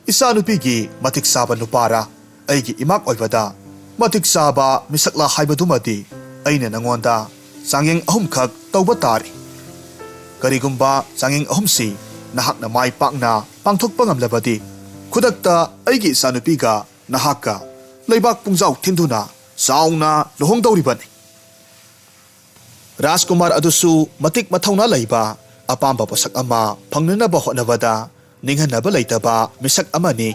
ꯏꯆꯥꯅꯨꯄꯤꯒꯤ ꯃꯇꯤꯛ ꯆꯥꯕ ꯅꯨꯄꯥꯔꯥ, ꯑꯩꯒꯤ ꯏꯃꯥꯛ ꯑꯣꯏꯕꯗ ꯃꯇꯤꯛ ꯆꯥꯕ ꯃꯤꯁꯛꯂꯥ ꯍꯥꯏꯕꯗꯨꯃꯗꯤ ꯑꯩꯅ ꯅꯉꯣꯟꯗ ꯆꯥꯡꯌꯦꯡ ꯑꯍꯨꯝꯈꯛ ꯇꯧꯕ ꯇꯥꯔꯤ꯫ ꯀꯔꯤꯒꯨꯝꯕ ꯆꯥꯡꯌꯦꯡ ꯑꯍꯨꯝꯁꯤ ꯅꯍꯥꯛꯅ ꯃꯥꯏ ꯄꯥꯛꯅ ꯄꯥꯡꯊꯣꯛꯄ ꯉꯝꯂꯕꯗꯤ ꯈꯨꯗꯛꯇ ꯑꯩꯒꯤ ꯏꯆꯥꯅꯨꯄꯤꯒ ꯅꯍꯥꯛꯀ ꯂꯩꯕꯥꯛ ꯄꯨꯡꯖꯥꯎ ꯊꯤꯟꯗꯨꯅ ꯆꯥꯎꯅ ꯂꯨꯍꯣꯡꯗꯧꯔꯤꯕꯅꯤ." ꯔꯥꯖꯀꯨꯃꯥꯔ ꯑꯗꯨꯁꯨ ꯃꯇꯤꯛ ꯃꯊꯧꯅꯥ ꯂꯩꯕ, ꯑꯄꯥꯝꯕ ꯄꯣꯠꯁꯛ ꯑꯃ ꯐꯪꯅꯅꯕ ꯍꯣꯠꯅꯕꯗ ꯅꯤꯡꯍꯟꯅꯕ ꯂꯩꯇꯕ ꯃꯤꯁꯛ ꯑꯃꯅꯤ꯫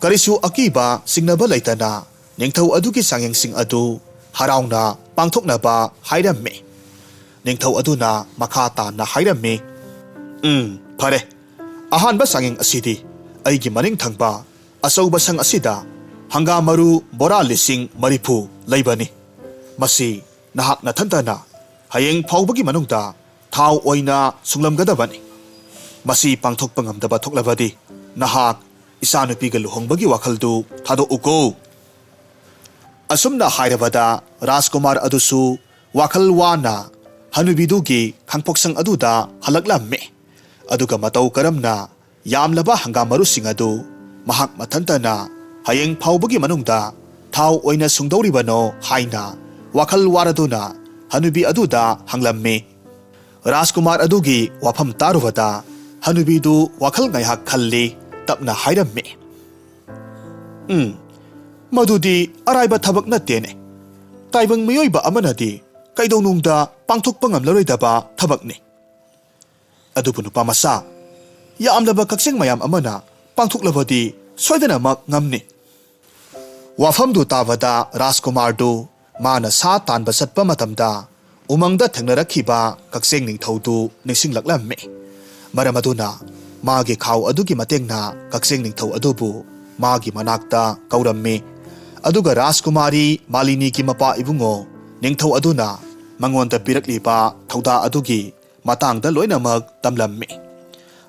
ꯀꯔꯤꯁꯨ ꯑꯀꯤꯕ ꯆꯤꯡꯅꯕ ꯂꯩꯇꯅ ꯅꯤꯡꯊꯧ ꯑꯗꯨꯒꯤ ꯆꯥꯡꯌꯦꯡꯁꯤꯡ ꯑꯗꯨ ꯍꯔꯥꯎꯅ ꯄꯥꯡꯊꯣꯛꯅꯕ ꯍꯥꯏꯔꯝꯃꯤ꯫ ꯅꯤꯡꯊꯧ ꯑꯗꯨꯅ ꯃꯈꯥ ꯇꯥꯅ ꯍꯥꯏꯔꯝꯃꯤ, "ꯐꯔꯦ, ꯑꯍꯥꯟꯕ ꯆꯥꯡꯌꯦꯡ ꯑꯁꯤꯗꯤ ꯑꯩꯒꯤ ꯃꯅꯤꯡ ꯊꯪꯕ ꯑꯆꯧꯕ ꯁꯪ ꯑꯁꯤꯗ ꯍꯪꯒꯥꯝ ꯃꯔꯨ ꯕꯣꯔꯥ 40,000 ꯂꯩꯕꯅꯤ꯫ ꯃꯁꯤ ꯅꯍꯥꯛ ꯅꯊꯟꯇꯅ ꯍꯌꯦꯡ ꯐꯥꯎꯕꯒꯤ ꯃꯅꯨꯡꯗ ꯊꯥꯎ ꯑꯣꯏꯅ ꯁꯨꯡꯂꯝꯒꯗꯕꯅꯤ꯫ ꯃꯁꯤ ꯄꯥꯡꯊꯣꯛꯄ ꯉꯝꯗꯕ ꯊꯣꯛꯂꯕꯗꯤ ꯅꯍꯥꯛ ꯏꯆꯥꯅꯨꯄꯤꯒ ꯂꯨꯍꯣꯡꯕꯒꯤ ꯋꯥꯈꯜꯗꯨ ꯊꯥꯗꯣꯛꯎꯀꯣ." ꯑꯁꯨꯝꯅ ꯍꯥꯏꯔꯕꯗ ꯔꯥꯖꯀꯨꯃꯥꯔ ꯑꯗꯨꯁꯨ ꯋꯥꯈꯜ ꯋꯥꯅ ꯍꯅꯨꯕꯤꯗꯨꯒꯤ ꯈꯥꯡꯄꯣꯛꯁꯪ ꯑꯗꯨꯗ ꯍꯜꯂꯛꯂꯝꯃꯤ꯫ ꯑꯗꯨꯒ ꯃꯇꯧ ꯀꯔꯝꯅ ꯌꯥꯝꯂꯕ ꯍꯪꯒꯥꯝ ꯃꯔꯨꯁꯤꯡ ꯑꯗꯨ ꯃꯍꯥꯛ ꯃꯊꯟꯇꯅ ꯍꯌꯦꯡ ꯐꯥꯎꯕꯒꯤ ꯃꯅꯨꯡꯗ ꯊꯥꯎ ꯑꯣꯏꯅ ꯁꯨꯡꯗꯧꯔꯤꯕꯅꯣ ꯍꯥꯏꯅ ꯋꯥꯈꯜ ꯋꯥꯔꯗꯨꯅ ꯍꯅꯨꯕꯤ ꯑꯗꯨꯗ ꯍꯪꯂꯝꯃꯤ꯫ ꯔꯥꯖꯀꯨꯃꯥꯔ ꯑꯗꯨꯒꯤ ꯋꯥꯐꯝ ꯇꯥꯔꯨꯕꯗ ꯍꯅꯨꯕꯤꯗꯨ ꯋꯥꯈꯜ ꯉꯥꯏꯍꯥꯛ ꯈꯜꯂꯤ, ꯇꯞꯅ ꯍꯥꯏꯔꯝꯃꯤ, "ꯃꯗꯨꯗꯤ ꯑꯔꯥꯏꯕ ꯊꯕꯛ ꯅꯠꯇꯦꯅꯦ꯫ ꯇꯥꯏꯕꯪ ꯃꯤꯑꯣꯏꯕ ꯑꯃꯅꯗꯤ ꯀꯩꯗꯧꯅꯨꯡꯗ ꯄꯥꯡꯊꯣꯛꯄ ꯉꯝꯂꯔꯣꯏꯗꯕ ꯊꯕꯛꯅꯤ꯫ ꯑꯗꯨꯕꯨ ꯅꯨꯄꯥ ꯃꯆꯥ, ꯌꯥꯝꯂꯕ ꯀꯛꯆꯤꯡ ꯃꯌꯥꯝ ꯑꯃꯅ ꯄꯥꯡꯊꯣꯛꯂꯕꯗꯤ ꯁꯣꯏꯗꯅꯃꯛ ꯉꯝꯅꯤ." ꯋꯥꯐꯝꯗꯨ ꯇꯥꯕꯗ ꯔꯥꯖꯀꯨꯃꯥꯔꯗꯨ ꯃꯥꯅ ꯁꯥ ꯇꯥꯟꯕ ꯆꯠꯄ ꯃꯇꯝꯗ ꯎꯃꯪꯗ ꯊꯦꯡꯅꯔꯛꯈꯤꯕ ꯀꯛꯆꯦꯡ ꯅꯤꯡꯊꯧꯗꯨ ꯅꯤꯡꯁꯤꯡꯂꯛꯂꯝꯃꯤ꯫ ꯃꯔꯝ ꯑꯗꯨꯅ ꯃꯥꯒꯤ ꯈꯥꯎ ꯑꯗꯨꯒꯤ ꯃꯇꯦꯡꯅ ꯀꯛꯆꯦꯡ ꯅꯤꯡꯊꯧ ꯑꯗꯨꯕꯨ ꯃꯥꯒꯤ ꯃꯅꯥꯛꯇ ꯀꯧꯔꯝꯃꯤ꯫ ꯑꯗꯨꯒ ꯔꯥꯖꯀꯨꯃꯥꯔꯤ ꯃꯥꯂꯤꯅꯤꯒꯤ ꯃꯄꯥ ꯏꯕꯨꯡꯉꯣ ꯅꯤꯡꯊꯧ ꯑꯗꯨꯅ ꯃꯉꯣꯟꯗ ꯄꯤꯔꯛꯂꯤꯕ ꯊꯧꯗꯥ ꯑꯗꯨꯒꯤ ꯃꯇꯥꯡꯗ ꯂꯣꯏꯅꯃꯛ ꯇꯝꯂꯝꯃꯤ꯫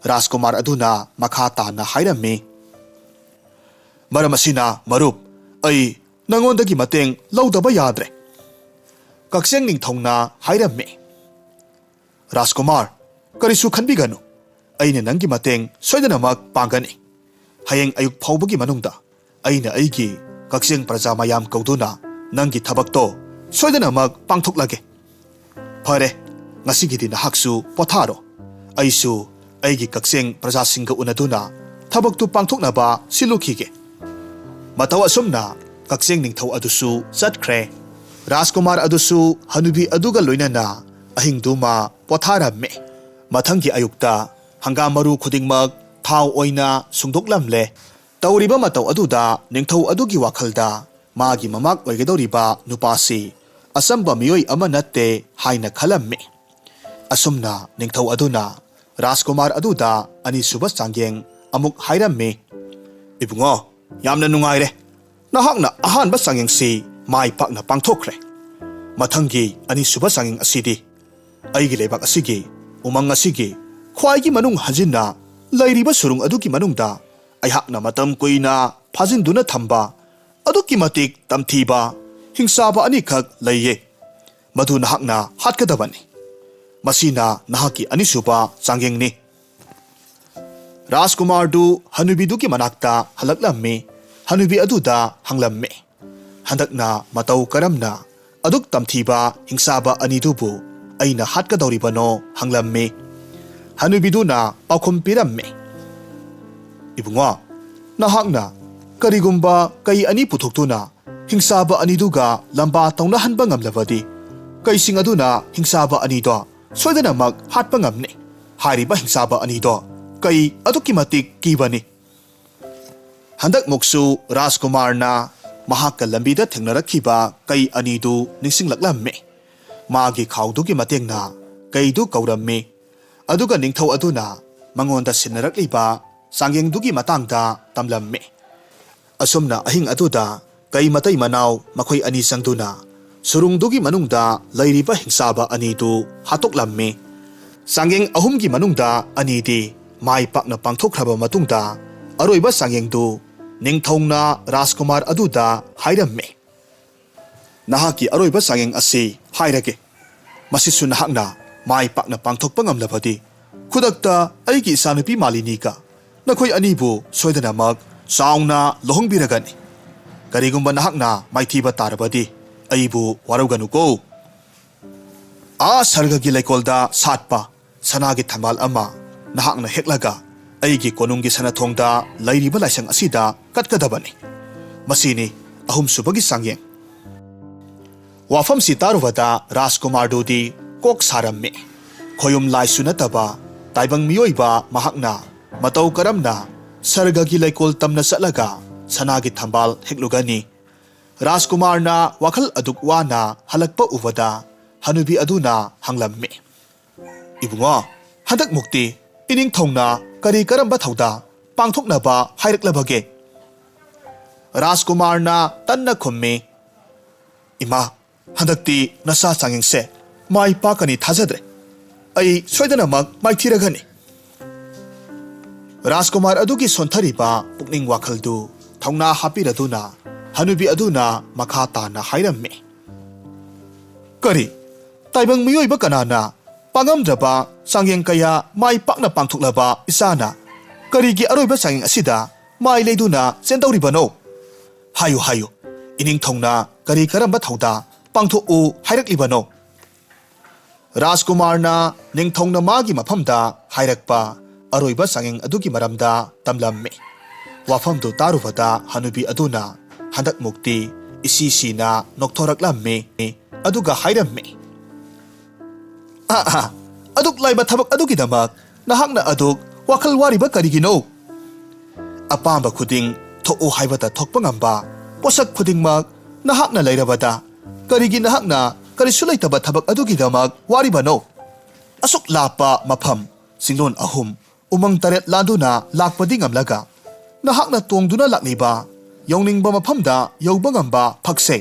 ꯔꯥꯖꯀꯨꯃꯥꯔ ꯑꯗꯨꯅ ꯃꯈꯥ ꯇꯥꯅ ꯍꯥꯏꯔꯝꯃꯤ, "ꯃꯔꯝ ꯑꯁꯤꯅ ꯃꯔꯨꯞ, ꯑꯩ ꯅꯉꯣꯟꯗꯒꯤ ꯃꯇꯦꯡ ꯂꯧꯗꯕ ꯌꯥꯗ꯭ꯔꯦ ꯀꯛꯆꯦꯡ ꯅꯤꯡꯊꯧꯅ ꯍꯥꯏꯔꯝꯃꯤ ꯔꯥꯖꯀꯨꯃꯥꯔ ꯀꯔꯤꯁꯨ ꯈꯟꯕꯤꯒꯅꯨ ꯑꯩꯅ ꯅꯪꯒꯤ ꯃꯇꯦꯡ ꯁꯣꯏꯗꯅꯃꯛ ꯄꯥꯡꯒꯅꯤ ꯍꯌꯦꯡ ꯑꯌꯨꯛ ꯐꯥꯎꯕꯒꯤ ꯃꯅꯨꯡꯗ ꯑꯩꯅ ꯑꯩꯒꯤ ꯀꯛꯆꯦꯡ ꯄ꯭ꯔꯖꯥ ꯃꯌꯥꯝ ꯀꯧꯗꯨꯅ ꯅꯪꯒꯤ ꯊꯕꯛꯇꯣ ꯁꯣꯏꯗꯅꯃꯛ ꯄꯥꯡꯊꯣꯛꯂꯒꯦ ꯐꯔꯦ ꯉꯁꯤꯒꯤꯗꯤ ꯅꯍꯥꯛꯁꯨ ꯄꯣꯊꯥꯔꯣ ꯑꯩꯁꯨ ꯑꯩꯒꯤ ꯀꯛꯆꯦꯡ ꯄ꯭ꯔꯖꯥꯁꯤꯡꯒ ꯎꯅꯗꯨꯅ ꯊꯕꯛꯇꯨ ꯄꯥꯡꯊꯣꯛꯅꯕ ꯁꯤꯜꯂꯨꯈꯤꯒꯦ ꯃꯇꯧ ꯑꯁꯨꯝꯅ ꯀꯛꯆꯦꯡ ꯅꯤꯡꯊꯧ ꯑꯗꯨꯁꯨ ꯆꯠꯈ꯭ꯔꯦ ꯔꯥꯖꯀꯨꯃꯥꯔ ꯑꯗꯨꯁꯨ ꯍꯅꯨꯕꯤ ꯑꯗꯨꯒ ꯂꯣꯏꯅꯅ ꯑꯍꯤꯡꯗꯨꯃ ꯄꯣꯊꯥꯔꯝꯃꯤ ꯃꯊꯪꯒꯤ ꯑꯌꯨꯛꯇ ꯍꯪꯒꯥꯝ ꯃꯔꯨ ꯈꯨꯗꯤꯡꯃꯛ ꯊꯥꯎ ꯑꯣꯏꯅ ꯁꯨꯡꯗꯣꯛꯂꯝꯂꯦ ꯇꯧꯔꯤꯕ ꯃꯇꯧ ꯑꯗꯨꯗ ꯅꯤꯡꯊꯧ ꯑꯗꯨꯒꯤ ꯋꯥꯈꯜꯗ ꯃꯥꯒꯤ ꯃꯃꯥꯛ ꯑꯣꯏꯒꯗꯧꯔꯤꯕ ꯅꯨꯄꯥꯁꯤ ꯑꯆꯝꯕ ꯃꯤꯑꯣꯏ ꯑꯃ ꯅꯠꯇꯦ ꯍꯥꯏꯅ ꯈꯜꯂꯝꯃꯤ ꯑꯁꯨꯝꯅ ꯅꯤꯡꯊꯧ ꯑꯗꯨꯅ ꯔꯥꯖꯀꯨꯃꯥꯔ ꯑꯗꯨꯗ ꯑꯅꯤꯁꯨꯕ ꯆꯥꯡꯌꯦꯡ ꯑꯃꯨꯛ ꯍꯥꯏꯔꯝꯃꯤ ꯏꯕꯨꯡꯉꯣ ꯌꯥꯝꯅ ꯅꯨꯡꯉꯥꯏꯔꯦ ꯅꯍꯥꯛꯅ ꯑꯍꯥꯟꯕ ꯆꯥꯡꯌꯦꯡꯁꯤ ꯃꯥꯏ ꯄꯥꯛꯅ ꯄꯥꯡꯊꯣꯛꯈ꯭ꯔꯦ ꯃꯊꯪꯒꯤ ꯑꯅꯤꯁꯨꯕ ꯆꯥꯡꯌꯦꯡ ꯑꯁꯤꯗꯤ ꯑꯩꯒꯤ ꯂꯩꯕꯥꯛ ꯑꯁꯤꯒꯤ ꯎꯃꯪ ꯑꯁꯤꯒꯤ ꯈ꯭ꯋꯥꯏꯒꯤ ꯃꯅꯨꯡ ꯍꯟꯖꯤꯟꯅ ꯂꯩꯔꯤꯕ ꯁꯨꯔꯨꯡ ꯑꯗꯨꯒꯤ ꯃꯅꯨꯡꯗ ꯑꯩꯍꯥꯛꯅ ꯃꯇꯝ ꯀꯨꯏꯅ ꯐꯥꯖꯤꯟꯗꯨꯅ ꯊꯝꯕ ꯑꯗꯨꯛꯀꯤ ꯃꯇꯤꯛ ꯇꯝꯊꯤꯕ ꯍꯤꯡꯁꯥꯕ ꯑꯅꯤꯈꯛ ꯂꯩꯌꯦ ꯃꯗꯨ ꯅꯍꯥꯛꯅ ꯍꯥꯠꯀꯗꯕꯅꯤ ꯃꯁꯤꯅ ꯅꯍꯥꯛꯀꯤ ꯑꯅꯤꯁꯨꯕ ꯆꯥꯡꯌꯦꯡꯅꯤ ꯔꯥꯖꯀꯨꯃꯥꯔꯗꯨ ꯍꯅꯨꯕꯤꯗꯨꯒꯤ ꯃꯅꯥꯛꯇ ꯍꯜꯂꯛꯂꯝꯃꯤ ꯍꯅꯨꯕꯤ ꯑꯗꯨꯗ ꯍꯪꯂꯝꯃꯤ ꯍꯟꯗꯛꯅ ꯃꯇꯧ ꯀꯔꯝꯅ ꯑꯗꯨꯛ ꯇꯝꯊꯤꯕ ꯍꯤꯡꯁꯥꯕ ꯑꯅꯤꯗꯨꯕꯨ ꯑꯩꯅ ꯍꯥꯠꯀꯗꯧꯔꯤꯕꯅꯣ ꯍꯪꯂꯝꯃꯤ ꯍꯅꯨꯕꯤꯗꯨꯅ ꯄꯥꯎꯈꯨꯝ ꯄꯤꯔꯝꯃꯤ ꯏꯕꯨꯡꯉꯣ ꯅꯍꯥꯛꯅ ꯀꯔꯤꯒꯨꯝꯕ ꯀꯩ ꯑꯅꯤ ꯄꯨꯊꯣꯛꯇꯨꯅ ꯍꯤꯡꯁꯥꯕ ꯑꯅꯤꯗꯨꯒ ꯂꯝꯕꯥ ꯇꯧꯅꯍꯟꯕ ꯉꯝꯂꯕꯗꯤ ꯀꯩꯁꯤꯡ ꯑꯗꯨꯅ ꯍꯤꯡꯁꯥꯕ ꯑꯅꯤꯗꯣ ꯁꯣꯏꯗꯅꯃꯛ ꯍꯥꯠꯄ ꯉꯝꯅꯤ ꯍꯥꯏꯔꯤꯕ ꯍꯤꯡꯁꯥꯕ ꯑꯅꯤꯗꯣ ꯀꯩ ꯑꯗꯨꯛꯀꯤ ꯃꯇꯤꯛ ꯀꯤꯕꯅꯤ ꯍꯟꯗꯛꯃꯨꯛꯁꯨ ꯔꯥꯖꯀꯨꯃꯥꯔꯅ ꯃꯍꯥꯛꯀ ꯂꯝꯕꯤꯗ ꯊꯦꯡꯅꯔꯛꯈꯤꯕ ꯀꯩ ꯑꯅꯤꯗꯨ ꯅꯤꯡꯁꯤꯡꯂꯛꯂꯝꯃꯤ ꯃꯥꯒꯤ ꯈꯥꯎꯗꯨꯒꯤ ꯃꯇꯦꯡꯅ ꯀꯩꯗꯨ ꯀꯧꯔꯝꯃꯤ ꯑꯗꯨꯒ ꯅꯤꯡꯊꯧ ꯑꯗꯨꯅ ꯃꯉꯣꯟꯗ ꯁꯤꯟꯅꯔꯛꯂꯤꯕ ꯆꯥꯡꯌꯦꯡꯗꯨꯒꯤ ꯃꯇꯥꯡꯗ ꯇꯝꯂꯝꯃꯤ ꯑꯁꯨꯝꯅ ꯑꯍꯤꯡ ꯑꯗꯨꯗ ꯀꯩ ꯃꯇꯩ ꯃꯅꯥꯎ ꯃꯈꯣꯏ ꯑꯅꯤ ꯆꯪꯗꯨꯅ ꯁꯨꯔꯨꯡꯗꯨꯒꯤ ꯃꯅꯨꯡꯗ ꯂꯩꯔꯤꯕ ꯍꯤꯡꯁꯥꯕ ꯑꯅꯤꯗꯨ ꯍꯥꯠꯇꯣꯛꯂꯝꯃꯤ ꯆꯥꯡꯌꯦꯡ ꯑꯍꯨꯝꯒꯤ ꯃꯅꯨꯡꯗ ꯑꯅꯤꯗꯤ ꯃꯥꯏ ꯄꯥꯛꯅ ꯄꯥꯡꯊꯣꯛꯈ꯭ꯔꯕ ꯃꯇꯨꯡꯗ ꯑꯔꯣꯏꯕ ꯆꯥꯡꯌꯦꯡꯗꯨ ꯅꯤꯡꯊꯧꯅ ꯔꯥꯖꯀꯨꯃꯥꯔ ꯑꯗꯨꯗ ꯍꯥꯏꯔꯝꯃꯤ ꯅꯍꯥꯛꯀꯤ ꯑꯔꯣꯏꯕ ꯆꯥꯡꯌꯦꯡ ꯑꯁꯤ ꯍꯥꯏꯔꯒꯦ ꯃꯁꯤꯁꯨ ꯅꯍꯥꯛꯅ ꯃꯥꯏ ꯄꯥꯛꯅ ꯄꯥꯡꯊꯣꯛꯄ ꯉꯝꯂꯕꯗꯤ ꯈꯨꯗꯛꯇ ꯑꯩꯒꯤ ꯏꯆꯥꯅꯨꯄꯤ ꯃꯥꯂꯤꯅꯤꯒ ꯅꯈꯣꯏ ꯑꯅꯤꯕꯨ ꯁꯣꯏꯗꯅꯃꯛ ꯆꯥꯎꯅ ꯂꯨꯍꯣꯡꯕꯤꯔꯒꯅꯤ ꯀꯔꯤꯒꯨꯝꯕ ꯅꯍꯥꯛꯅ ꯃꯥꯏꯊꯤꯕ ꯇꯥꯔꯕꯗꯤ ꯑꯩꯕꯨ ꯋꯥꯔꯧꯒꯅꯨꯀꯣ ꯁꯔꯒꯒꯤ ꯂꯩꯀꯣꯜꯗ ꯁꯥꯠꯄ ꯁꯅꯥꯒꯤ ꯊꯝꯕꯥꯜ ꯑꯃ ꯅꯍꯥꯛꯅ ꯍꯦꯛꯂꯒ ꯑꯩꯒꯤ ꯀꯣꯅꯨꯡꯒꯤ ꯁꯅꯊꯣꯡꯗ ꯂꯩꯔꯤꯕ ꯂꯥꯏꯁꯪ ꯑꯁꯤꯗ ꯀꯠꯀꯗꯕꯅꯤ ꯃꯁꯤꯅꯤ ꯑꯍꯨꯝꯁꯨꯕꯒꯤ ꯆꯥꯡꯌꯦꯡ ꯋꯥꯐꯝꯁꯤ ꯇꯥꯔꯨꯕꯗ ꯔꯥꯖꯀꯨꯃꯥꯔꯗꯨꯗꯤ ꯀꯣꯛ ꯁꯥꯔꯝꯃꯤ ꯈꯣꯌꯨꯝ ꯂꯥꯏꯁꯨ ꯅꯠꯇꯕ ꯇꯥꯏꯕꯪ ꯃꯤꯑꯣꯏꯕ ꯃꯍꯥꯛꯅ ꯃꯇꯧ ꯀꯔꯝꯅ ꯁꯔꯒꯒꯤ ꯂꯩꯀꯣꯜ ꯇꯝꯅ ꯆꯠꯂꯒ ꯁꯅꯥꯒꯤ ꯊꯝꯕꯥꯜ ꯍꯦꯛꯂꯨꯒꯅꯤ ꯔꯥꯖꯀꯨꯃꯥꯔꯅ ꯋꯥꯈꯜ ꯑꯗꯨꯛ ꯋꯥꯅ ꯍꯜꯂꯛꯄ ꯎꯕꯗ ꯍꯅꯨꯕꯤ ꯑꯗꯨꯅ ꯍꯪꯂꯝꯃꯤ ꯏꯕꯨꯡꯉꯣ ꯍꯟꯗꯛꯃꯨꯛꯇꯤ ꯏꯅꯤꯡꯊꯧꯅ ꯀꯔꯤ ꯀꯔꯝꯕ ꯊꯧꯗꯥ ꯄꯥꯡꯊꯣꯛꯅꯕ ꯍꯥꯏꯔꯛꯂꯕꯒꯦ ꯔꯥꯖꯀꯨꯃꯥꯔꯅ ꯇꯟꯅ ꯈꯨꯝꯃꯤ ꯏꯃꯥ ꯍꯟꯗꯛꯇꯤ ꯅꯆꯥ ꯆꯥꯡꯌꯦꯡꯁꯦ ꯃꯥꯏ ꯄꯥꯛꯀꯅꯤ ꯊꯥꯖꯗ꯭ꯔꯦ ꯑꯩ ꯁꯣꯏꯗꯅꯃꯛ ꯃꯥꯏꯊꯤꯔꯒꯅꯤ ꯔꯥꯖꯀꯨꯃꯥꯔ ꯑꯗꯨꯒꯤ ꯁꯣꯟꯊꯔꯤꯕ ꯄꯨꯛꯅꯤꯡ ꯋꯥꯈꯜꯗꯨ ꯊꯧꯅꯥ ꯍꯥꯞꯄꯤꯔꯗꯨꯅ ꯍꯅꯨꯕꯤ ꯑꯗꯨꯅ ꯃꯈꯥ ꯇꯥꯅ ꯍꯥꯏꯔꯝꯃꯤ ꯀꯔꯤ ꯇꯥꯏꯕꯪ ꯃꯤꯑꯣꯏꯕ ꯀꯅꯥꯅ ꯄꯥꯡꯉꯝꯗ꯭ꯔꯕ ꯆꯥꯡꯌꯦꯡ ꯀꯌꯥ ꯃꯥꯏ ꯄꯥꯛꯅ ꯄꯥꯡꯊꯣꯛꯂꯕ ꯏꯆꯥꯅ ꯀꯔꯤꯒꯤ ꯑꯔꯣꯏꯕ ꯆꯥꯡꯌꯦꯡ ꯑꯁꯤꯗ ꯃꯥꯏ ꯂꯩꯗꯨꯅ ꯆꯦꯟꯗꯧꯔꯤꯕꯅꯣ ꯍꯥꯏꯌꯨ ꯍꯥꯏꯌꯨ ꯏꯅꯤꯡꯊꯧꯅ ꯀꯔꯤ ꯀꯔꯝꯕ ꯊꯧꯗꯥ ꯄꯥꯡꯊꯣꯛꯎ ꯍꯥꯏꯔꯛꯂꯤꯕꯅꯣ ꯔꯥꯖꯀꯨꯃꯥꯔꯅ ꯅꯤꯡꯊꯧꯅ ꯃꯥꯒꯤ ꯃꯐꯝꯗ ꯍꯥꯏꯔꯛꯄ ꯑꯔꯣꯏꯕ ꯆꯥꯡꯌꯦꯡ ꯑꯗꯨꯒꯤ ꯃꯔꯝꯗ ꯇꯝꯂꯝꯃꯤ ꯋꯥꯐꯝꯗꯨ ꯇꯥꯔꯨꯕꯗ ꯍꯅꯨꯕꯤ ꯑꯗꯨꯅ ꯍꯟꯗꯛꯃꯨꯛꯇꯤ ꯏꯁꯤꯁꯤꯅ ꯅꯣꯛꯊꯣꯔꯛꯂꯝꯃꯤ ꯑꯗꯨꯒ ꯍꯥꯏꯔꯝꯃꯤ ꯑꯗꯨꯛ ꯂꯥꯏꯕ ꯊꯕꯛ ꯑꯗꯨꯒꯤꯗꯃꯛ ꯅꯍꯥꯛꯅ ꯑꯗꯨꯛ ꯋꯥꯈꯜ ꯋꯥꯔꯤꯕ ꯀꯔꯤꯒꯤꯅꯣ ꯑꯄꯥꯝꯕ ꯈꯨꯗꯤꯡ ꯊꯣꯛꯎ ꯍꯥꯏꯕꯗ ꯊꯣꯛꯄ ꯉꯝꯕ ꯄꯣꯠꯁꯛ ꯈꯨꯗꯤꯡꯃꯛ ꯅꯍꯥꯛꯅ ꯂꯩꯔꯕꯗ ꯀꯔꯤꯒꯤ ꯅꯍꯥꯛꯅ ꯀꯔꯤꯁꯨ ꯂꯩꯇꯕ ꯊꯕꯛ ꯑꯗꯨꯒꯤꯗꯃꯛ ꯋꯥꯔꯤꯕꯅꯣ ꯑꯁꯨꯛ ꯂꯥꯞꯄ ꯃꯐꯝ ꯆꯤꯡꯂꯣꯟ 3 ꯎꯃꯪ 8 ꯂꯥꯟꯗꯨꯅ ꯂꯥꯛꯄꯗꯤ ꯉꯝꯂꯒ ꯅꯍꯥꯛꯅ ꯇꯣꯡꯗꯨꯅ ꯂꯥꯛꯂꯤꯕ ꯌꯧꯅꯤꯡꯕ ꯃꯐꯝꯗ ꯌꯧꯕ ꯉꯝꯕ ꯐꯛꯁꯦ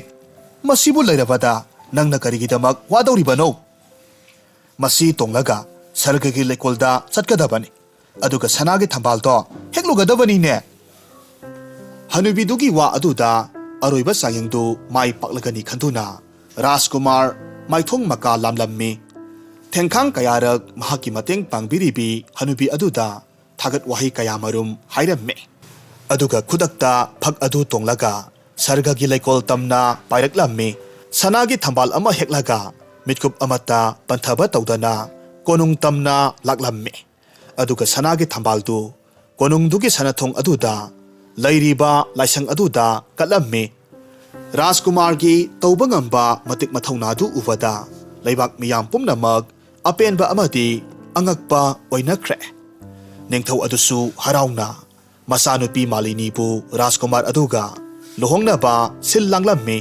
ꯃꯁꯤꯕꯨ ꯂꯩꯔꯕꯗ ꯅꯪꯅ ꯀꯔꯤꯒꯤꯗꯃꯛ ꯋꯥꯗꯧꯔꯤꯕꯅꯣ ꯃꯁꯤ ꯇꯣꯡꯂꯒ ꯁꯔꯒꯒꯤ ꯂꯩꯀꯣꯜꯗ ꯆꯠꯀꯗꯕꯅꯤ ꯑꯗꯨꯒ ꯁꯅꯥꯒꯤ ꯊꯝꯕꯥꯜꯗꯣ ꯍꯦꯛꯂꯨꯒꯗꯕꯅꯤꯅꯦ ꯍꯅꯨꯕꯤꯗꯨꯒꯤ ꯋꯥ ꯑꯗꯨꯗ अरोइबा सायंदु माई पक्लगनी खंदुना राजकुमार माइथोंग मका लामलम्मी थेंखांग कयारक महाकी मतेंग पांगबिरिबी हनुबी अदुदा थागत वाही कयामरुम हाइरम्मे अदुगा खुदक्ता फक अदु तोंगलगा सरगगी लैकोल तमना पाइरक्लम्मी सनागी थंबाल अमा हेक्लगा मिटकुप अमता पंथबा तौदना कोनुंग तमना लाक्लम्मी अदुगा सनागी थंबालदु कोनुंगदुगी सनाथोंग अदुदा लैरिबा लाइसंग अदुदा कलम्मी राजकुमार की तौबंगंबा मतिक मथौनादु उबदा लैबाक मियाम पुमनमक अपेनबा अमदी अंगकपा ओइनख्रे निंगथौ अदुसु हराउना मसानुपी मालिनीबु राजकुमार अदुगा लुहोंगनबा सिल लांगलम्मी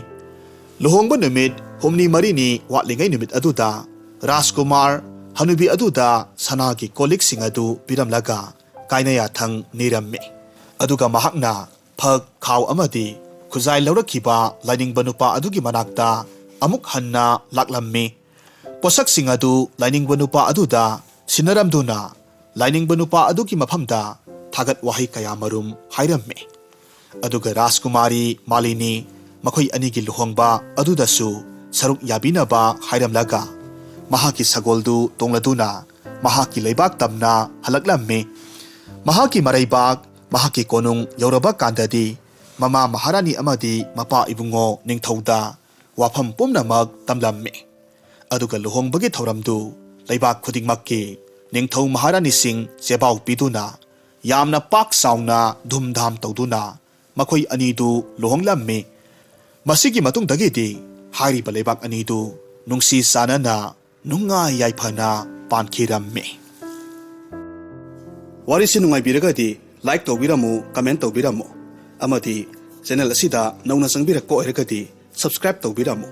लुहोंगबा नुमित हुमनी मरिनी वाटलिंगै नुमित अदुदा राजकुमार हनुबी अदुदा सनागी कोलिक सिंग अदु पिरमलगा काइनया थंग निरम्मी अदुगा महाकना फक खाव अमदी खुजाई लौरखिबा लाइनिंगबा नुपा अदुगी मनाक्ता अमुक हन्ना लाक्लम्मी पोसक सिंग अदु लाइनिंगबा नुपा अदुदा सिनरमदुना लाइनिंगबा नुपा अदुगी मफमदा थागत वाही कयामरुम हाइरम्मी अदुगा राजकुमारी मालिनी मखोई अनिगी लुहोंगबा अदुदसु सरुक याबिनबा हाइरमलगा महाकी सगोलदु तोंगलदुना महाकी लैबाक तमना हलक्लम्मी महाकी मरैबाक महाकी कोनुंग यौरबा कांददी ममा महारानी अमदी मपा इबुंगो निंगथौदा वाफम पुमनमक तमलम्मी अदुगा लुहोंगबगी थौरमदु लैबाक खुदिंगमक्की निंगथौ महारानी सिंग जेबाव पिदुना यामना पाक साउना धूमधाम तौदुना मखोई अनीदु लुहोंगलम्मी मसिगी मतुंगदगिदी हारिबा लैबाक अनीदु नुंगसी सानना नुंगाई याइफना पानखिरम्मी वारिसि नुंगाइबिरगदी लाइक तौबिरमु कमेंट तौबिरमु अमदी चैनल असिदा नौना संबिरक्पा ओइरगदी सब्सक्राइब तौबिरमु।